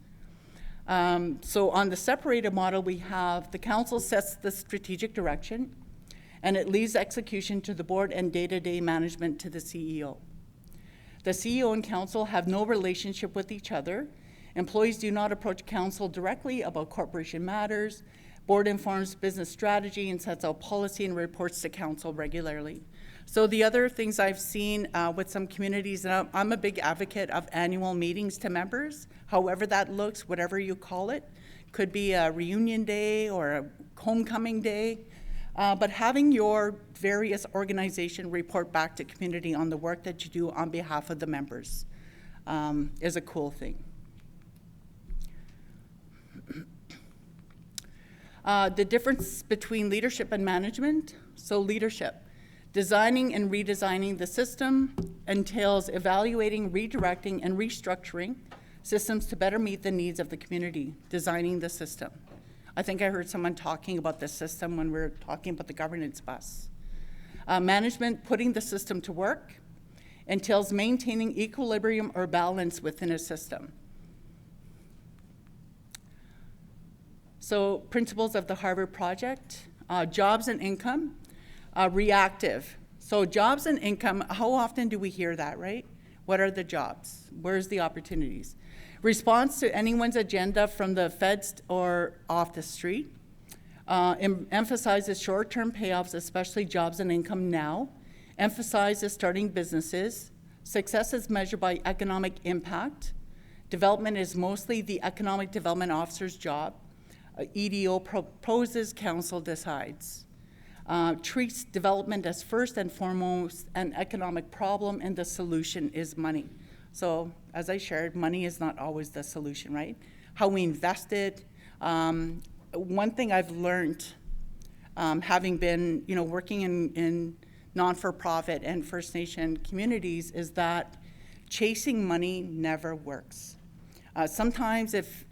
So on the separated model, we have the council sets the strategic direction, and it leaves execution to the board and day-to-day management to the CEO. The CEO and council have no relationship with each other. Employees do not approach council directly about corporation matters. Board informs business strategy and sets out policy and reports to council regularly. So the other things I've seen with some communities, and I'm a big advocate of annual meetings to members, however that looks, whatever you call it. Could be a reunion day or a homecoming day, but having your various organization report back to community on the work that you do on behalf of the members is a cool thing. The difference between leadership and management. So leadership. Designing and redesigning the system entails evaluating, redirecting, and restructuring systems to better meet the needs of the community, designing the system. I think I heard someone talking about the system when we were talking about the governance bus. Management, putting the system to work, entails maintaining equilibrium or balance within a system. So principles of the Harvard Project, jobs and income. Reactive. So jobs and income, how often do we hear that, right? What are the jobs? Where's the opportunities? Response to anyone's agenda from the feds or off the street. Emphasizes short-term payoffs, especially jobs and income now. Emphasizes starting businesses. Success is measured by economic impact. Development is mostly the economic development officer's job. EDO proposes, council decides. Treats development as first and foremost an economic problem, and the solution is money. So as I shared, money is not always the solution, right? How we invest it. One thing I've learned, having been working in non-for-profit and First Nation communities, is that chasing money never works. Sometimes if,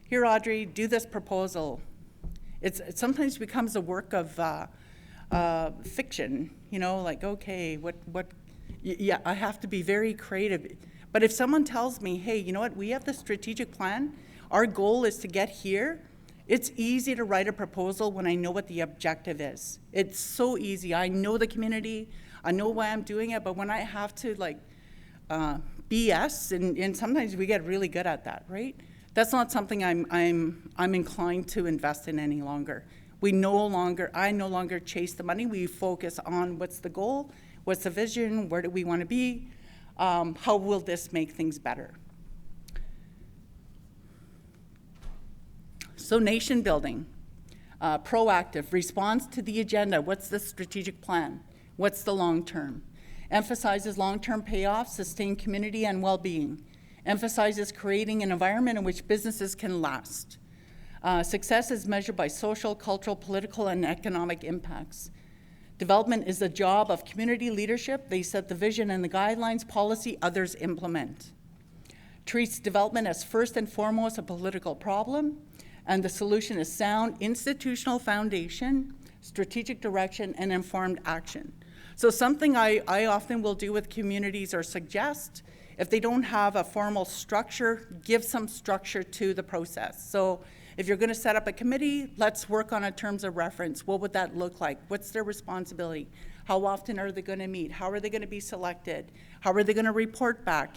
here Audrey, do this proposal, it sometimes becomes a work of fiction, like, okay, yeah, I have to be very creative. But if someone tells me, hey, you know what, we have the strategic plan, our goal is to get here, it's easy to write a proposal when I know what the objective is. It's so easy. I know the community, I know why I'm doing it, but when I have to BS, and sometimes we get really good at that, right? That's not something I'm inclined to invest in any longer. I no longer chase the money. We focus on what's the goal, what's the vision, where do we want to be, how will this make things better? So nation building, proactive, response to the agenda. What's the strategic plan? What's the long term? Emphasizes long-term payoffs, sustained community and well-being. emphasizes creating an environment in which businesses can last. Success is measured by social, cultural, political, and economic impacts. Development is the job of community leadership. They set the vision and the guidelines, policy others implement. Treats development as first and foremost a political problem, and the solution is sound institutional foundation, strategic direction, and informed action. So something I often will do with communities or suggest, if they don't have a formal structure, give some structure to the process. So if you're going to set up a committee, let's work on a terms of reference. What would that look like? What's their responsibility? How often are they going to meet? How are they going to be selected? How are they going to report back?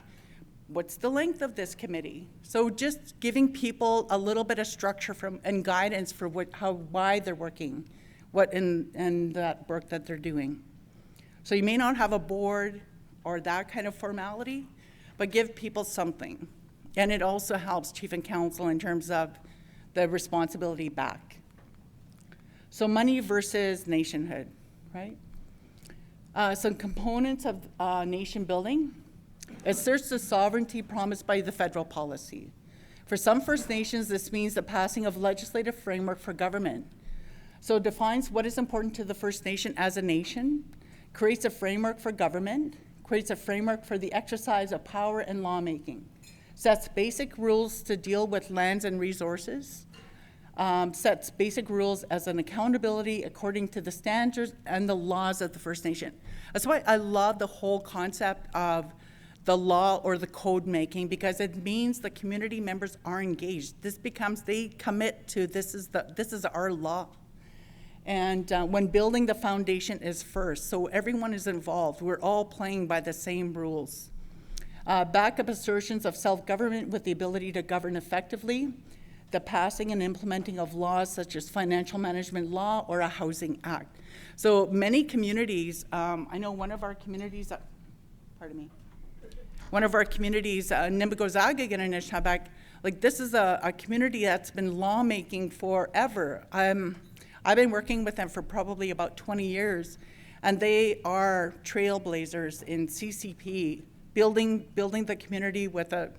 What's the length of this committee? So just giving people a little bit of structure and guidance for why they're working, and that work that they're doing. So you may not have a board or that kind of formality, but give people something. And it also helps chief and council in terms of the responsibility back. So money versus nationhood, right? Some components of nation building. Asserts the sovereignty promised by the federal policy. For some First Nations, this means the passing of legislative framework for government. So it defines what is important to the First Nation as a nation, creates a framework for government, creates a framework for the exercise of power and lawmaking, sets basic rules to deal with lands and resources, sets basic rules as an accountability according to the standards and the laws of the First Nation. That's why I love the whole concept of the law or the code making, because it means the community members are engaged. This becomes, they commit to this is our law. And when building the foundation is first, so everyone is involved. We're all playing by the same rules. Backup assertions of self-government with the ability to govern effectively, the passing and implementing of laws such as financial management law or a housing act. So many communities, I know one of our communities, Nimbigozaga, like this is a community that's been lawmaking forever. I've been working with them for probably about 20 years, and they are trailblazers in CCP, building the community with a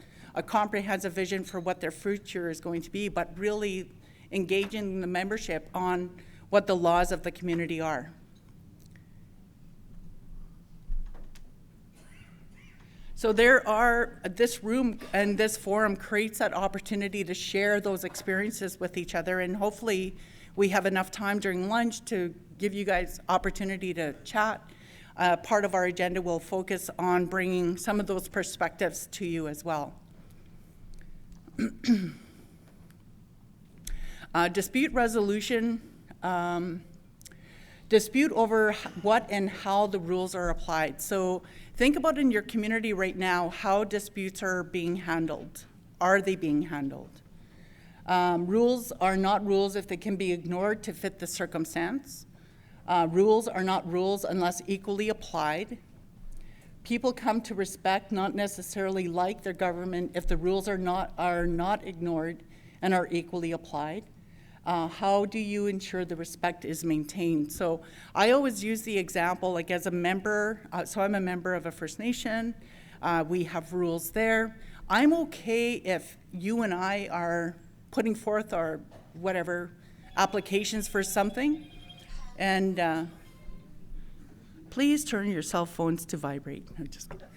comprehensive vision for what their future is going to be, but really engaging the membership on what the laws of the community are. So this room and this forum creates that opportunity to share those experiences with each other, and hopefully we have enough time during lunch to give you guys opportunity to chat. Part of our agenda will focus on bringing some of those perspectives to you as well. Dispute resolution. Dispute over what and how the rules are applied. So think about in your community right now how disputes are being handled. Are they being handled? Rules are not rules if they can be ignored to fit the circumstance. Rules are not rules unless equally applied. People come to respect, not necessarily like their government, if the rules are not ignored and are equally applied. How do you ensure the respect is maintained? So I always use the example, like as a member, so I'm a member of a First Nation, we have rules there. I'm okay if you and I are putting forth our whatever applications for something, and please turn your cell phones to vibrate. I'm just kidding.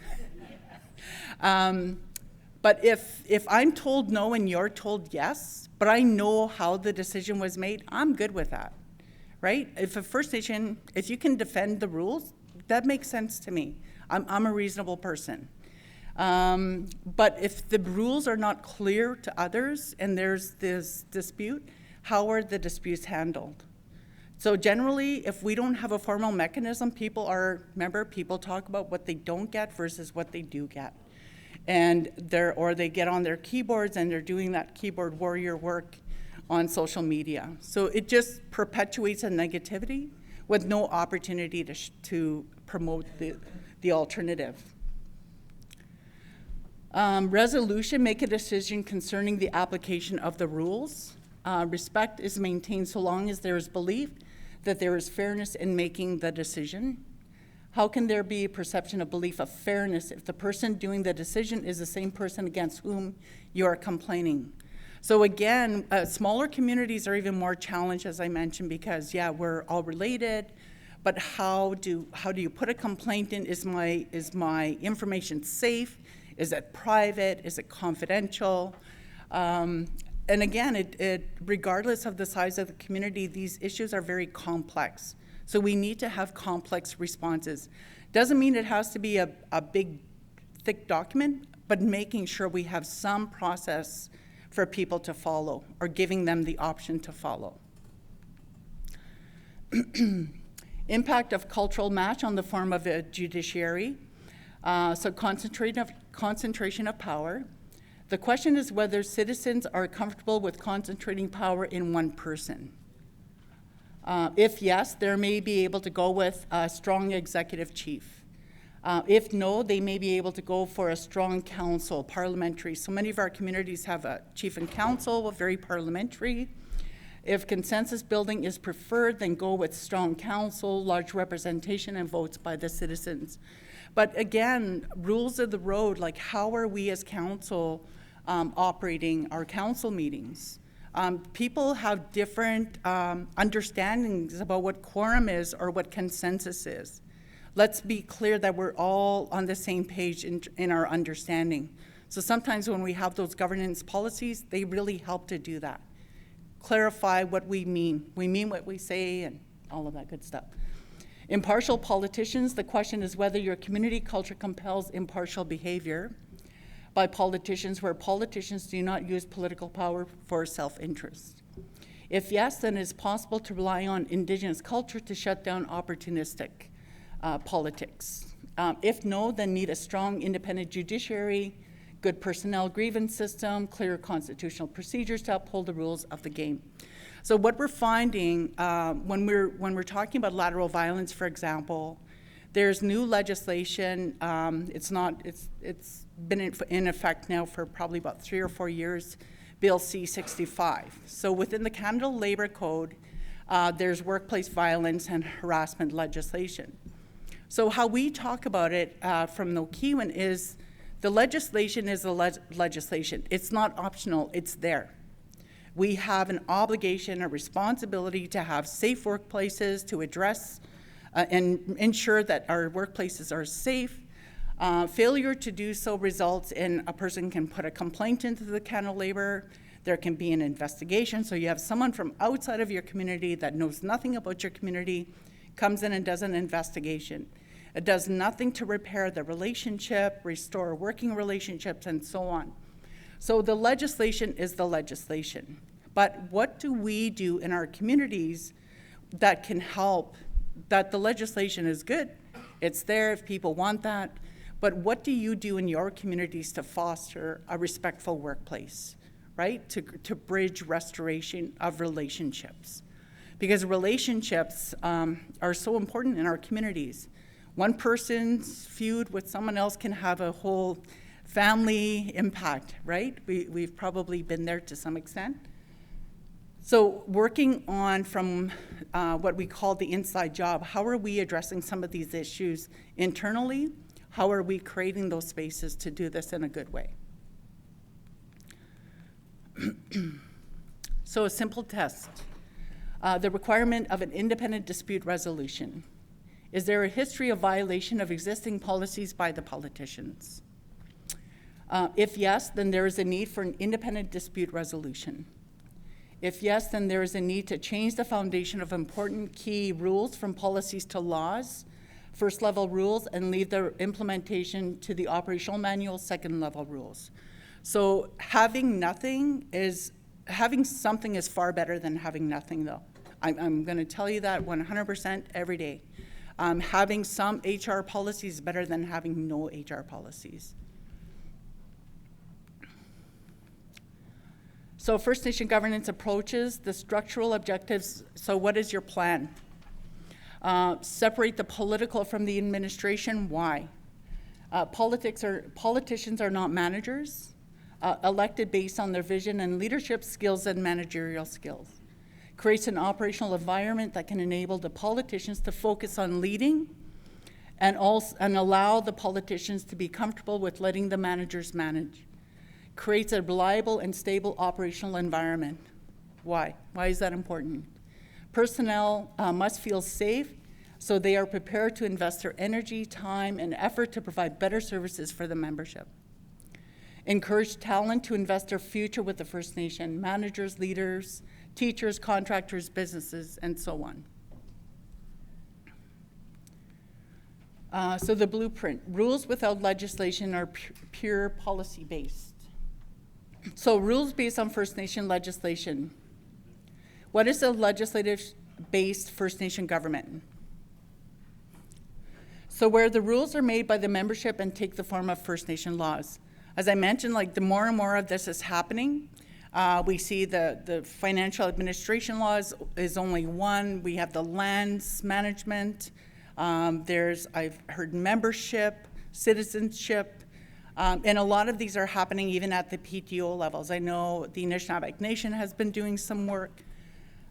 But if I'm told no and you're told yes, but I know how the decision was made, I'm good with that, right? If a First Nation, if you can defend the rules, that makes sense to me. I'm a reasonable person. But if the rules are not clear to others and there's this dispute, how are the disputes handled? So generally, if we don't have a formal mechanism, people talk about what they don't get versus what they do get. And they get on their keyboards and they're doing that keyboard warrior work on social media. So it just perpetuates a negativity with no opportunity to promote the alternative. Resolution, make a decision concerning the application of the rules. Respect is maintained so long as there is belief that there is fairness in making the decision. How can there be a perception of belief of fairness if the person doing the decision is the same person against whom you are complaining? So again, smaller communities are even more challenged, as I mentioned, because yeah, we're all related, but how do you put a complaint in? Is my information safe? Is it private? Is it confidential? And again, regardless of the size of the community, these issues are very complex. So we need to have complex responses. Doesn't mean it has to be a big, thick document, but making sure we have some process for people to follow, or giving them the option to follow. Impact of cultural match on the form of a judiciary. So concentration of power. The question is whether citizens are comfortable with concentrating power in one person. If yes, they may be able to go with a strong executive chief. If no, they may be able to go for a strong council, parliamentary. So many of our communities have a chief and council, very parliamentary. If consensus building is preferred, then go with strong council, large representation, and votes by the citizens. But again, rules of the road, like how are we as council operating our council meetings? People have different understandings about what quorum is or what consensus is. Let's be clear that we're all on the same page in our understanding. So sometimes when we have those governance policies, they really help to do that. Clarify what we mean. We mean what we say and all of that good stuff. Impartial politicians, the question is whether your community culture compels impartial behavior by politicians where politicians do not use political power for self-interest. If yes, then it's possible to rely on Indigenous culture to shut down opportunistic politics. If no, then need a strong independent judiciary, good personnel grievance system, clear constitutional procedures to uphold the rules of the game. So what we're finding when we're talking about lateral violence, for example, there's new legislation. It's been in effect now for probably about 3 or 4 years, Bill C-65. So within the Canada Labour Code, there's workplace violence and harassment legislation. So how we talk about it from Nokiwan is the legislation is the legislation. It's not optional, it's there. We have an obligation, a responsibility to have safe workplaces, to address and ensure that our workplaces are safe. Failure to do so results in a person can put a complaint into the Canada Labour. There can be an investigation. So you have someone from outside of your community that knows nothing about your community, comes in and does an investigation. It does nothing to repair the relationship, restore working relationships, and so on. So the legislation is the legislation. But what do we do in our communities that can help, that the legislation is good, it's there if people want that, but what do you do in your communities to foster a respectful workplace, right? To bridge restoration of relationships. Because relationships are so important in our communities. One person's feud with someone else can have a whole family impact, right? We've probably been there to some extent. So working on from what we call the inside job, how are we addressing some of these issues internally? How are we creating those spaces to do this in a good way? So a simple test. The requirement of an independent dispute resolution. Is there a history of violation of existing policies by the politicians? If yes, then there is a need for an independent dispute resolution. If yes, then there is a need to change the foundation of important key rules from policies to laws, first level rules, and leave the implementation to the operational manual, second level rules. So having something is far better than having nothing though. I'm gonna tell you that 100% every day. Having some HR policies is better than having no HR policies. So First Nation governance approaches, the structural objectives. So what is your plan? Separate the political from the administration. Why? Politicians are not managers, elected based on their vision and leadership skills and managerial skills. Creates an operational environment that can enable the politicians to focus on leading and allow the politicians to be comfortable with letting the managers manage. Creates a reliable and stable operational environment. Why? Why is that important? Personnel must feel safe, so they are prepared to invest their energy, time, and effort to provide better services for the membership. Encourage talent to invest their future with the First Nation, managers, leaders, teachers, contractors, businesses, and so on. So the blueprint, rules without legislation are pure policy-based. So rules based on First Nation legislation. What is a legislative-based First Nation government? So where the rules are made by the membership and take the form of First Nation laws. As I mentioned, like the more and more of this is happening, we see the financial administration laws is only one. We have the lands management. I've heard membership, citizenship, and a lot of these are happening even at the PTO levels. I know the Anishinaabe Nation has been doing some work.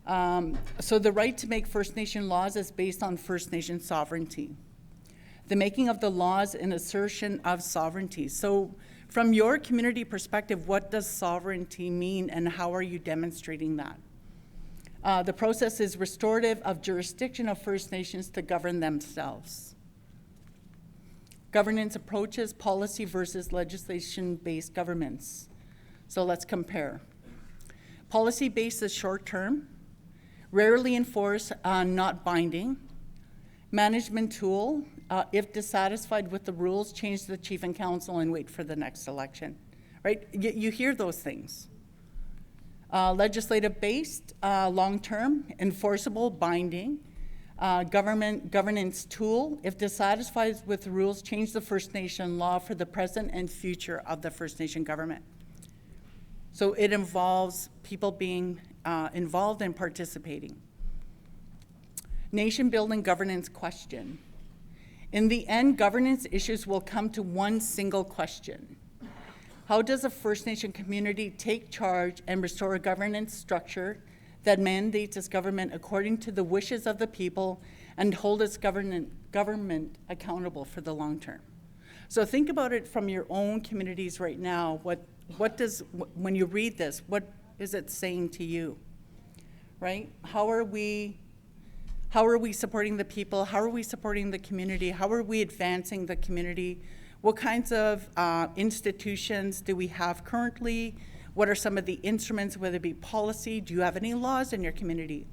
So the right to make First Nation laws is based on First Nation sovereignty. The making of the laws an assertion of sovereignty. So from your community perspective, what does sovereignty mean and how are you demonstrating that? The process is restorative of jurisdiction of First Nations to govern themselves. Governance approaches, policy versus legislation-based governments. So let's compare. Policy-based is short-term, rarely enforced, not binding. Management tool, if dissatisfied with the rules, change to the chief and council and wait for the next election, right? You hear those things. Legislative-based, long-term, enforceable, binding. Governance tool, if dissatisfied with the rules, change the First Nation law for the present and future of the First Nation government. So it involves people being involved and participating. Nation building governance question. In the end, governance issues will come to one single question. How does a First Nation community take charge and restore a governance structure that mandates its government according to the wishes of the people and hold its government accountable for the long term? So think about it from your own communities right now. When you read this, what is it saying to you, right? How are we supporting the people? How are we supporting the community? How are we advancing the community? What kinds of institutions do we have currently? What are some of the instruments, whether it be policy? Do you have any laws in your community?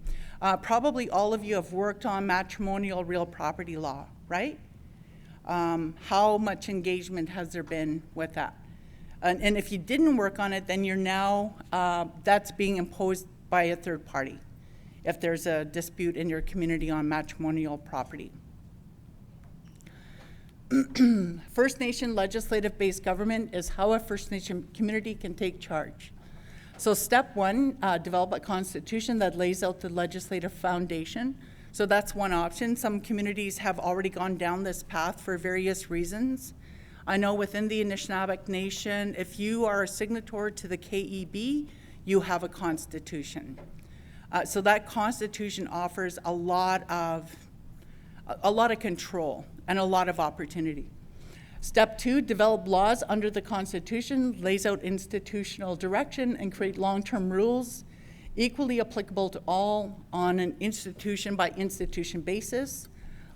Probably all of you have worked on matrimonial real property law, right? How much engagement has there been with that? And if you didn't work on it, then you're now, that's being imposed by a third party if there's a dispute in your community on matrimonial property. First Nation legislative-based government is how a First Nation community can take charge. So step one, develop a constitution that lays out the legislative foundation. So that's one option. Some communities have already gone down this path for various reasons. I know within the Anishinaabe Nation, if you are a signatory to the KEB, you have a constitution. So that constitution offers a lot of control and a lot of opportunity. Step two, develop laws under the Constitution, lays out institutional direction and create long-term rules equally applicable to all on an institution by institution basis.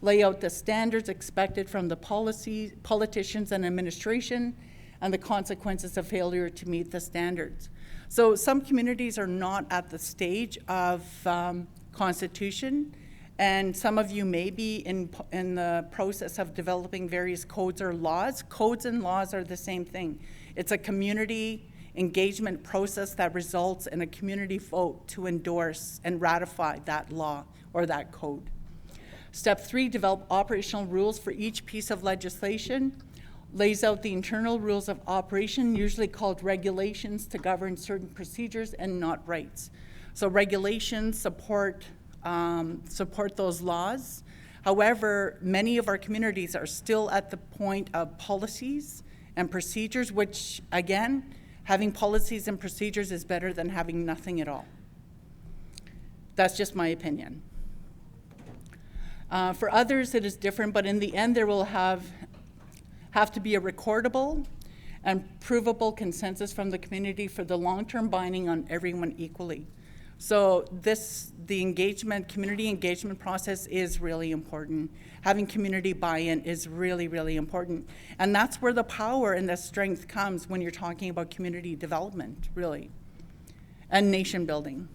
Lay out the standards expected from the politicians and administration and the consequences of failure to meet the standards. So some communities are not at the stage of constitution, and some of you may be in the process of developing various codes or laws. Codes and laws are the same thing. It's a community engagement process that results in a community vote to endorse and ratify that law or that code. Step three, develop operational rules for each piece of legislation. Lays out the internal rules of operation, usually called regulations, to govern certain procedures and not rights. So regulations support those laws. However, many of our communities are still at the point of policies and procedures, which, again, having policies and procedures is better than having nothing at all. That's just my opinion. For others, it is different, but in the end, there will have to be a recordable and provable consensus from the community for the long-term binding on everyone equally. So the engagement, community engagement process is really important. Having community buy-in is really, really important. And that's where the power and the strength comes when you're talking about community development, really, and nation building.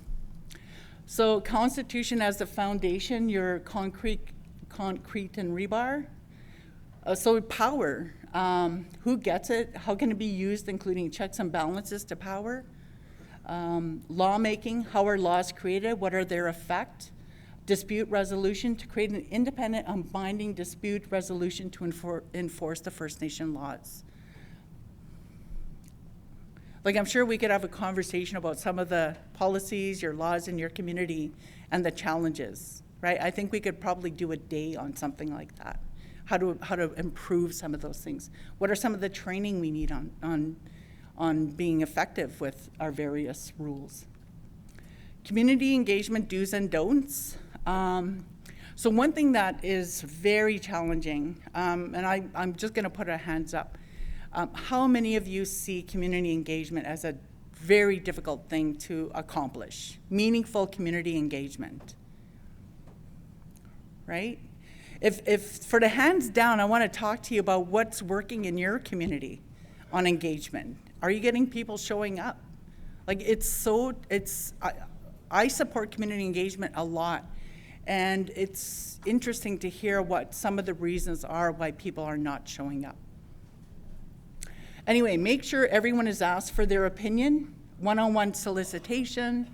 So Constitution as the foundation, your concrete and rebar. So power, who gets it? How can it be used, including checks and balances to power? Lawmaking, how are laws created? What are their effect? Dispute resolution, to create an independent, unbinding dispute resolution to enforce the First Nation laws. Like, I'm sure we could have a conversation about some of the policies, your laws in your community, and the challenges, right? I think we could probably do a day on something like that. How to improve some of those things. What are some of the training we need on being effective with our various rules? Community engagement do's and don'ts. So one thing that is very challenging, and I'm just gonna put our hands up. How many of you see community engagement as a very difficult thing to accomplish? Meaningful community engagement, right? If for the hands down, I wanna talk to you about what's working in your community on engagement. Are you getting people showing up? Like, I support community engagement a lot, and it's interesting to hear what some of the reasons are why people are not showing up. Anyway, make sure everyone is asked for their opinion, one-on-one solicitation,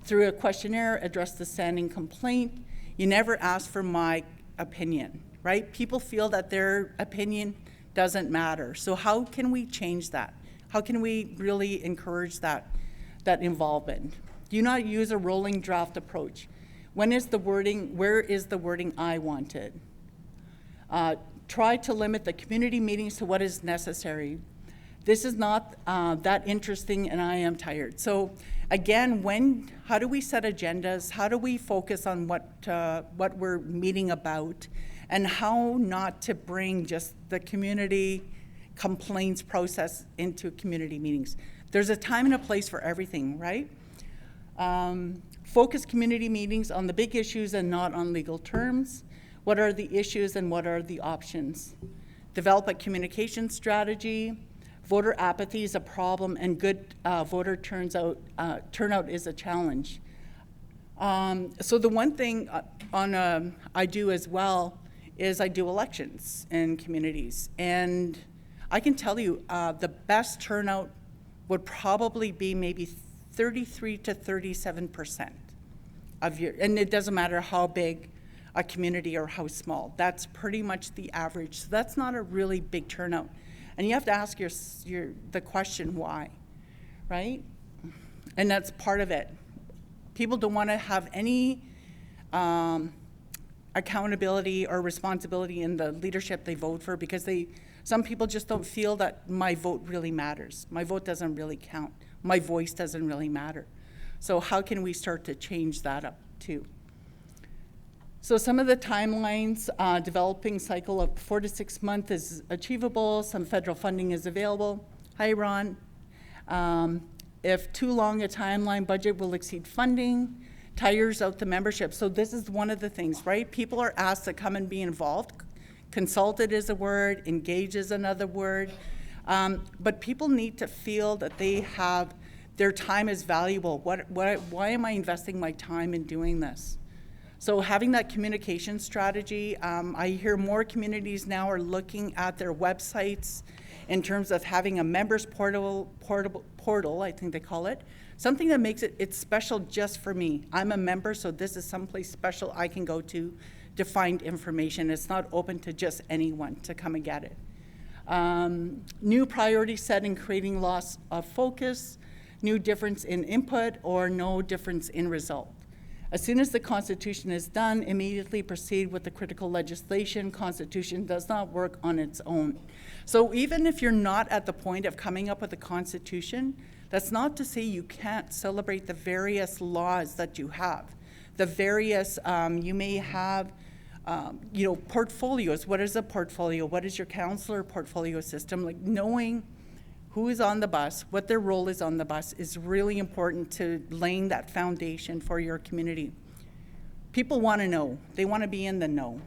through a questionnaire, address the standing complaint. You never ask for my opinion, right? People feel that their opinion doesn't matter. So how can we change that? How can we really encourage that involvement? Do not use a rolling draft approach. Where is the wording I wanted? Try to limit the community meetings to what is necessary. This is not that interesting and I am tired. So again, how do we set agendas? How do we focus on what we're meeting about? And how not to bring just the community complaints process into community meetings. There's a time and a place for everything, right? Focus community meetings on the big issues and not on legal terms. What are the issues and what are the options? Develop a communication strategy. Voter apathy is a problem and good voter turnout is a challenge. So the one thing I do as well is I do elections in communities. And I can tell you the best turnout would probably be maybe 33 to 37% of and it doesn't matter how big a community or how small. That's pretty much the average. So that's not a really big turnout. And you have to ask the question why, right? And that's part of it. People don't want to have any accountability or responsibility in the leadership they vote for because some people just don't feel that my vote really matters. My vote doesn't really count. My voice doesn't really matter. So how can we start to change that up too? So some of the timelines, developing cycle of 4 to 6 months is achievable. Some federal funding is available. Hi, Ron. If too long a timeline, budget will exceed funding, tires out the membership. So this is one of the things, right? People are asked to come and be involved. Consulted is a word, engage is another word. But people need to feel that their time is valuable. Why am I investing my time in doing this? So having that communication strategy, I hear more communities now are looking at their websites in terms of having a members portal, I think they call it, something that makes it's special just for me. I'm a member, so this is someplace special I can go to find information. It's not open to just anyone to come and get it. New priority setting, creating loss of focus, new difference in input, or no difference in result. As soon as the Constitution is done, immediately proceed with the critical legislation. Constitution does not work on its own. So even if you're not at the point of coming up with a Constitution, that's not to say you can't celebrate the various laws that you have. The various, you may have portfolios. What is a portfolio? What is your counselor portfolio system? Like knowing who is on the bus, what their role is on the bus is really important to laying that foundation for your community. People want to know. They want to be in the know.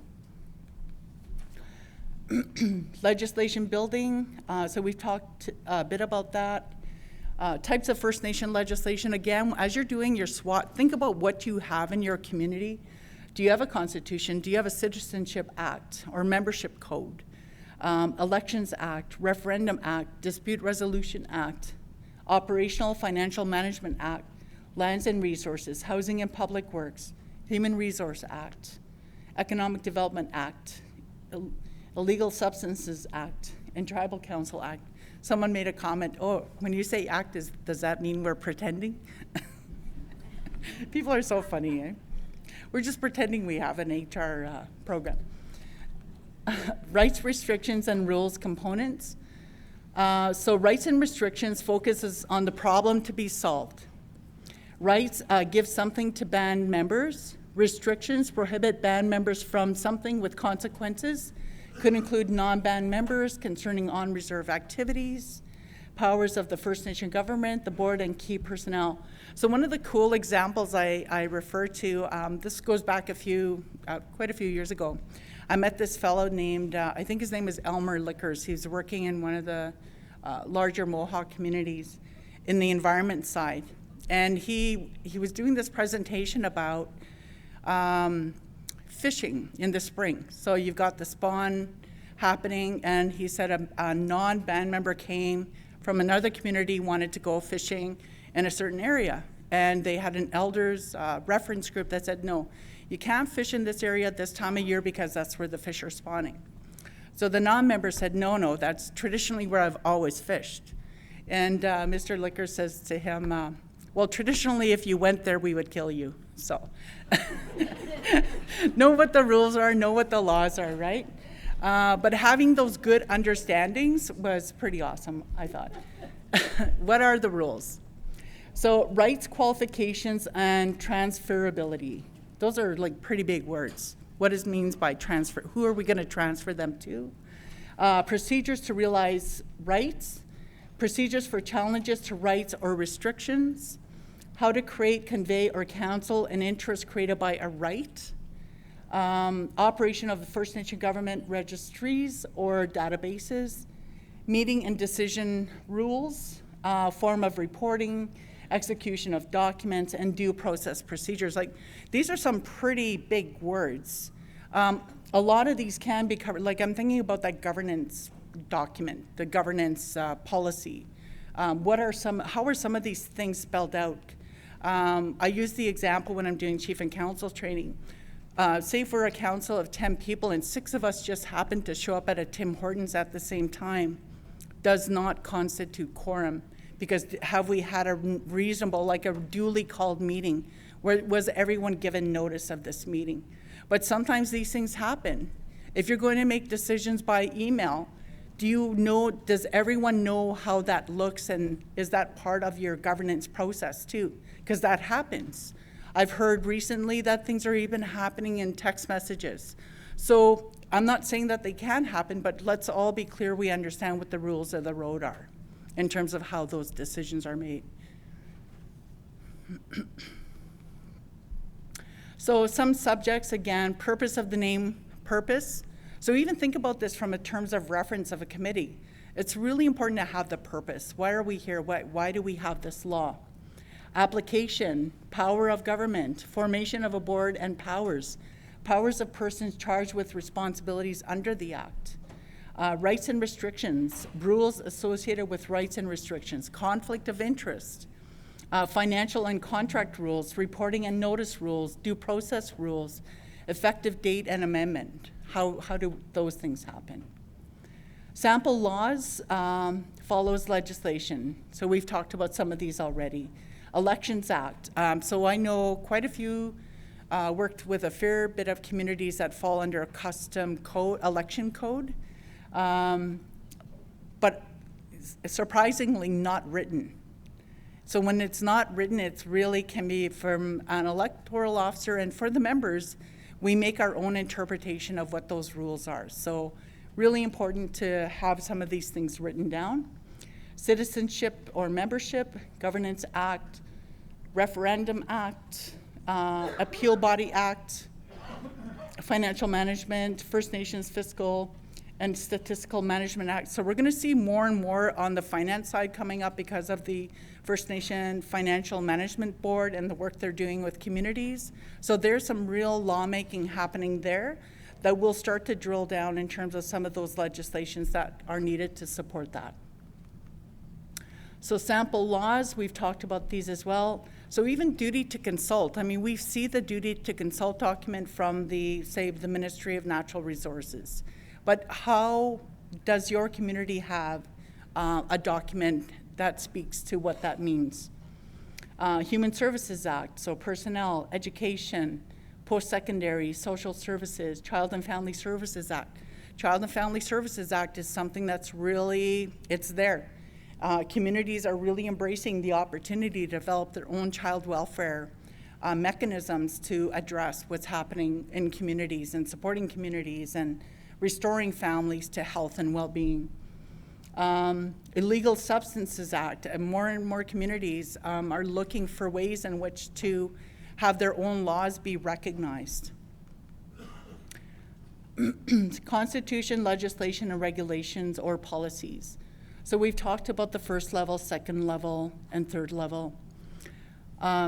Legislation building, so we've talked a bit about that. Types of First Nation legislation, again, as you're doing your SWOT, think about what you have in your community. Do you have a constitution? Do you have a Citizenship Act or membership code? Elections Act, Referendum Act, Dispute Resolution Act, Operational Financial Management Act, Lands and Resources, Housing and Public Works, Human Resource Act, Economic Development Act, Illegal Substances Act, and Tribal Council Act. Someone made a comment, oh, when you say act, does that mean we're pretending? People are so funny, eh? We're just pretending we have an HR program. Rights, restrictions, and rules components. So rights and restrictions focuses on the problem to be solved. Rights give something to band members. Restrictions prohibit band members from something with consequences. Could include non-band members concerning on-reserve activities, powers of the First Nation government, the board, and key personnel. So one of the cool examples I refer to, this goes back quite a few years ago. I met this fellow named, I think his name is Elmer Lickers. He's working in one of the larger Mohawk communities in the environment side. And he was doing this presentation about fishing in the spring. So you've got the spawn happening, and he said a non-band member came from another community, wanted to go fishing in a certain area. And they had an elders reference group that said, no, you can't fish in this area at this time of year because that's where the fish are spawning. So the non-member said, no, that's traditionally where I've always fished. And Mr. Licker says to him, well, traditionally, if you went there, we would kill you. So know what the rules are, know what the laws are, right? But having those good understandings was pretty awesome, I thought. What are the rules? So rights, qualifications, and transferability. Those are like pretty big words. What it means by transfer, who are we going to transfer them to? Procedures to realize rights, procedures for challenges to rights or restrictions, how to create, convey, or counsel an interest created by a right, operation of the First Nation government registries or databases, meeting and decision rules, form of reporting, execution of documents, and due process procedures. Like, these are some pretty big words. A lot of these can be covered, like I'm thinking about that governance document, the governance policy. How are some of these things spelled out? I use the example when I'm doing chief and council training. Say for a council of 10 people and 6 of us just happen to show up at a Tim Hortons at the same time, does not constitute quorum, because have we had a reasonable, like a duly called meeting? Was everyone given notice of this meeting? But sometimes these things happen. If you're going to make decisions by email, does everyone know how that looks, and is that part of your governance process too? Because that happens. I've heard recently that things are even happening in text messages. So I'm not saying that they can happen, but let's all be clear we understand what the rules of the road are in terms of how those decisions are made. So some subjects, again, purpose of the name, purpose. So even think about this from a terms of reference of a committee. It's really important to have the purpose. Why are we here? Why do we have this law? Application, power of government, formation of a board and powers of persons charged with responsibilities under the Act. Rights and restrictions, rules associated with rights and restrictions, conflict of interest, financial and contract rules, reporting and notice rules, due process rules, effective date and amendment. How do those things happen? Sample laws follows legislation. So we've talked about some of these already. Elections Act. So I know quite a few, worked with a fair bit of communities that fall under a custom code, election code. But surprisingly not written. So when it's not written, it's really can be from an electoral officer, and for the members, we make our own interpretation of what those rules are. So really important to have some of these things written down. Citizenship or Membership, Governance Act, Referendum Act, Appeal Body Act, Financial Management, First Nations Fiscal and Statistical Management Act. So we're going to see more and more on the finance side coming up because of the First Nation Financial Management Board and the work they're doing with communities. So there's some real lawmaking happening there that will start to drill down in terms of some of those legislations that are needed to support that. So sample laws, we've talked about these as well. So even duty to consult, I mean, we see the duty to consult document from the, say, the Ministry of Natural Resources. But how does your community have a document that speaks to what that means? Human Services Act, so personnel, education, post-secondary, social services, Child and Family Services Act. Child and Family Services Act is something that's really, it's there. Communities are really embracing the opportunity to develop their own child welfare mechanisms to address what's happening in communities and supporting communities and restoring families to health and well-being. Illegal Substances Act, and more communities are looking for ways in which to have their own laws be recognized. Constitution, legislation, and regulations or policies. So we've talked about the first level, second level, and third level.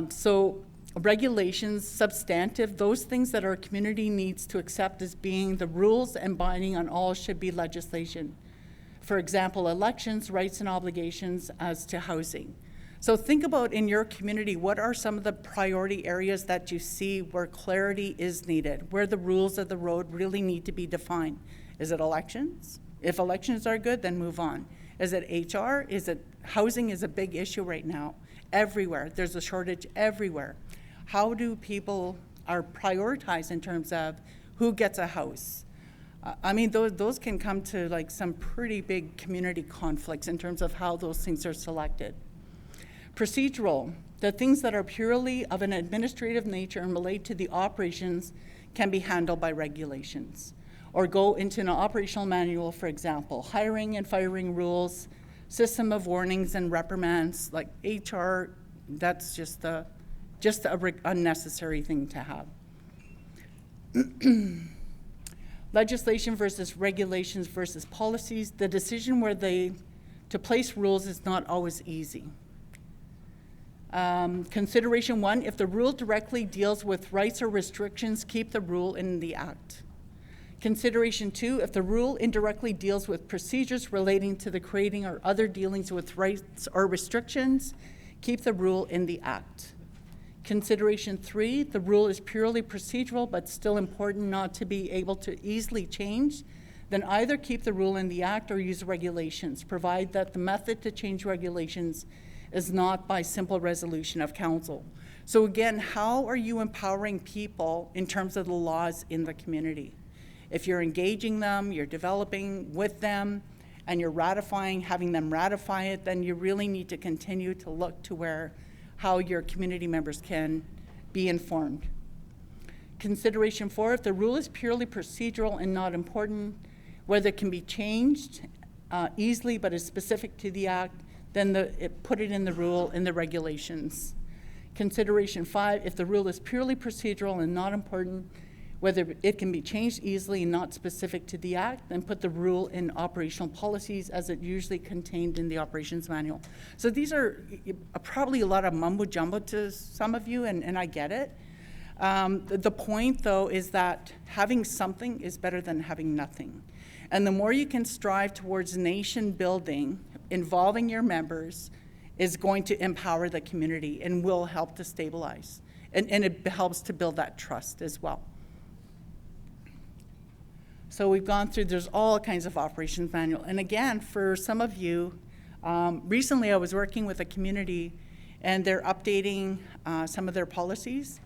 So regulations, substantive, those things that our community needs to accept as being the rules and binding on all should be legislation. For example, elections, rights and obligations as to housing. So think about in your community, what are some of the priority areas that you see where clarity is needed, where the rules of the road really need to be defined? Is it elections? If elections are good, then move on. Is it HR? Is it housing is a big issue right now everywhere. There's a shortage everywhere. How do people are prioritized in terms of who gets a house? I mean, those can come to like some pretty big community conflicts in terms of how those things are selected. Procedural, the things that are purely of an administrative nature and relate to the operations can be handled by regulations or go into an operational manual, for example, hiring and firing rules, system of warnings and reprimands, like HR, that's just a unnecessary thing to have. Legislation versus regulations versus policies, the decision to place rules is not always easy. Consideration 1, if the rule directly deals with rights or restrictions, keep the rule in the act. Consideration 2, if the rule indirectly deals with procedures relating to the creating or other dealings with rights or restrictions, keep the rule in the act. Consideration 3, the rule is purely procedural but still important not to be able to easily change, then either keep the rule in the act or use regulations, provide that the method to change regulations is not by simple resolution of council. So again, how are you empowering people in terms of the laws in the community? If you're engaging them, you're developing with them, and you're ratifying, having them ratify it, then you really need to continue to look to how your community members can be informed. Consideration 4, if the rule is purely procedural and not important, whether it can be changed easily but is specific to the act, then put it in the rule, in the regulations. Consideration 5, if the rule is purely procedural and not important, whether it can be changed easily and not specific to the act, then put the rule in operational policies as it usually contained in the operations manual. So these are probably a lot of mumbo jumbo to some of you, and I get it. The point though is that having something is better than having nothing. And the more you can strive towards nation building, involving your members is going to empower the community and will help to stabilize. And it helps to build that trust as well. So we've gone through, there's all kinds of operations manual. And again, for some of you, recently I was working with a community and they're updating some of their policies.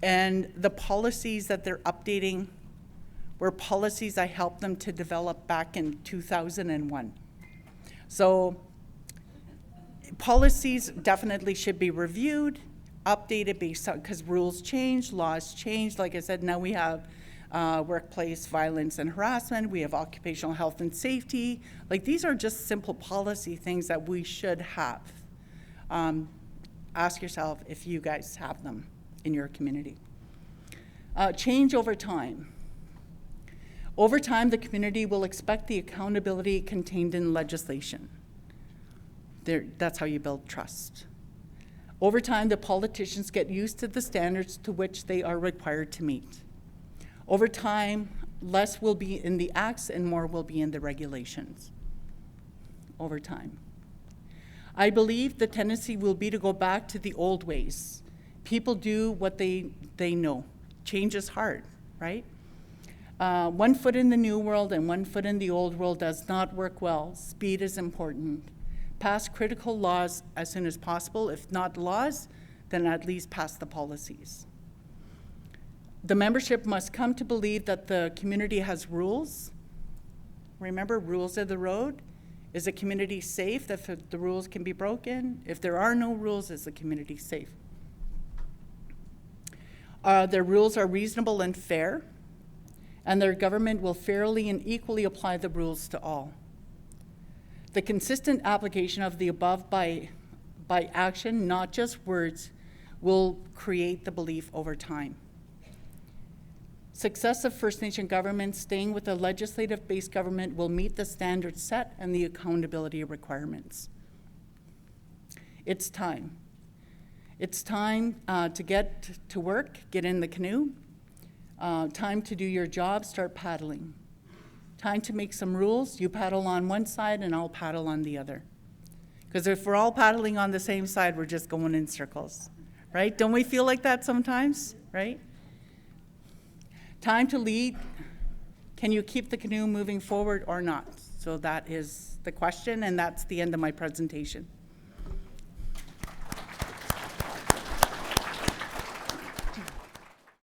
And the policies that they're updating were policies I helped them to develop back in 2001. So policies definitely should be reviewed, update it based on, because rules change, laws change. Like I said, now we have workplace violence and harassment, we have occupational health and safety. Like, these are just simple policy things that we should have. Ask yourself if you guys have them in your community. Change over time. Over time, the community will expect the accountability contained in legislation. That's how you build trust. Over time, the politicians get used to the standards to which they are required to meet. Over time, less will be in the acts and more will be in the regulations. Over time. I believe the tendency will be to go back to the old ways. People do what they know. Change is hard, right? 1 foot in the new world and 1 foot in the old world does not work well. Speed is important. Pass critical laws as soon as possible. If not laws, then at least pass the policies. The membership must come to believe that the community has rules. Remember, rules of the road. Is the community safe if the rules can be broken? If there are no rules, is the community safe? Their rules are reasonable and fair, and their government will fairly and equally apply the rules to all. The consistent application of the above by action, not just words, will create the belief over time. Successive First Nation governments staying with a legislative-based government will meet the standards set and the accountability requirements. It's time. It's time to get to work, get in the canoe. Time to do your job, start paddling. Time to make some rules. You paddle on one side and I'll paddle on the other. Because if we're all paddling on the same side, we're just going in circles, right? Don't we feel like that sometimes, right? Time to lead. Can you keep the canoe moving forward or not? So that is the question, and that's the end of my presentation.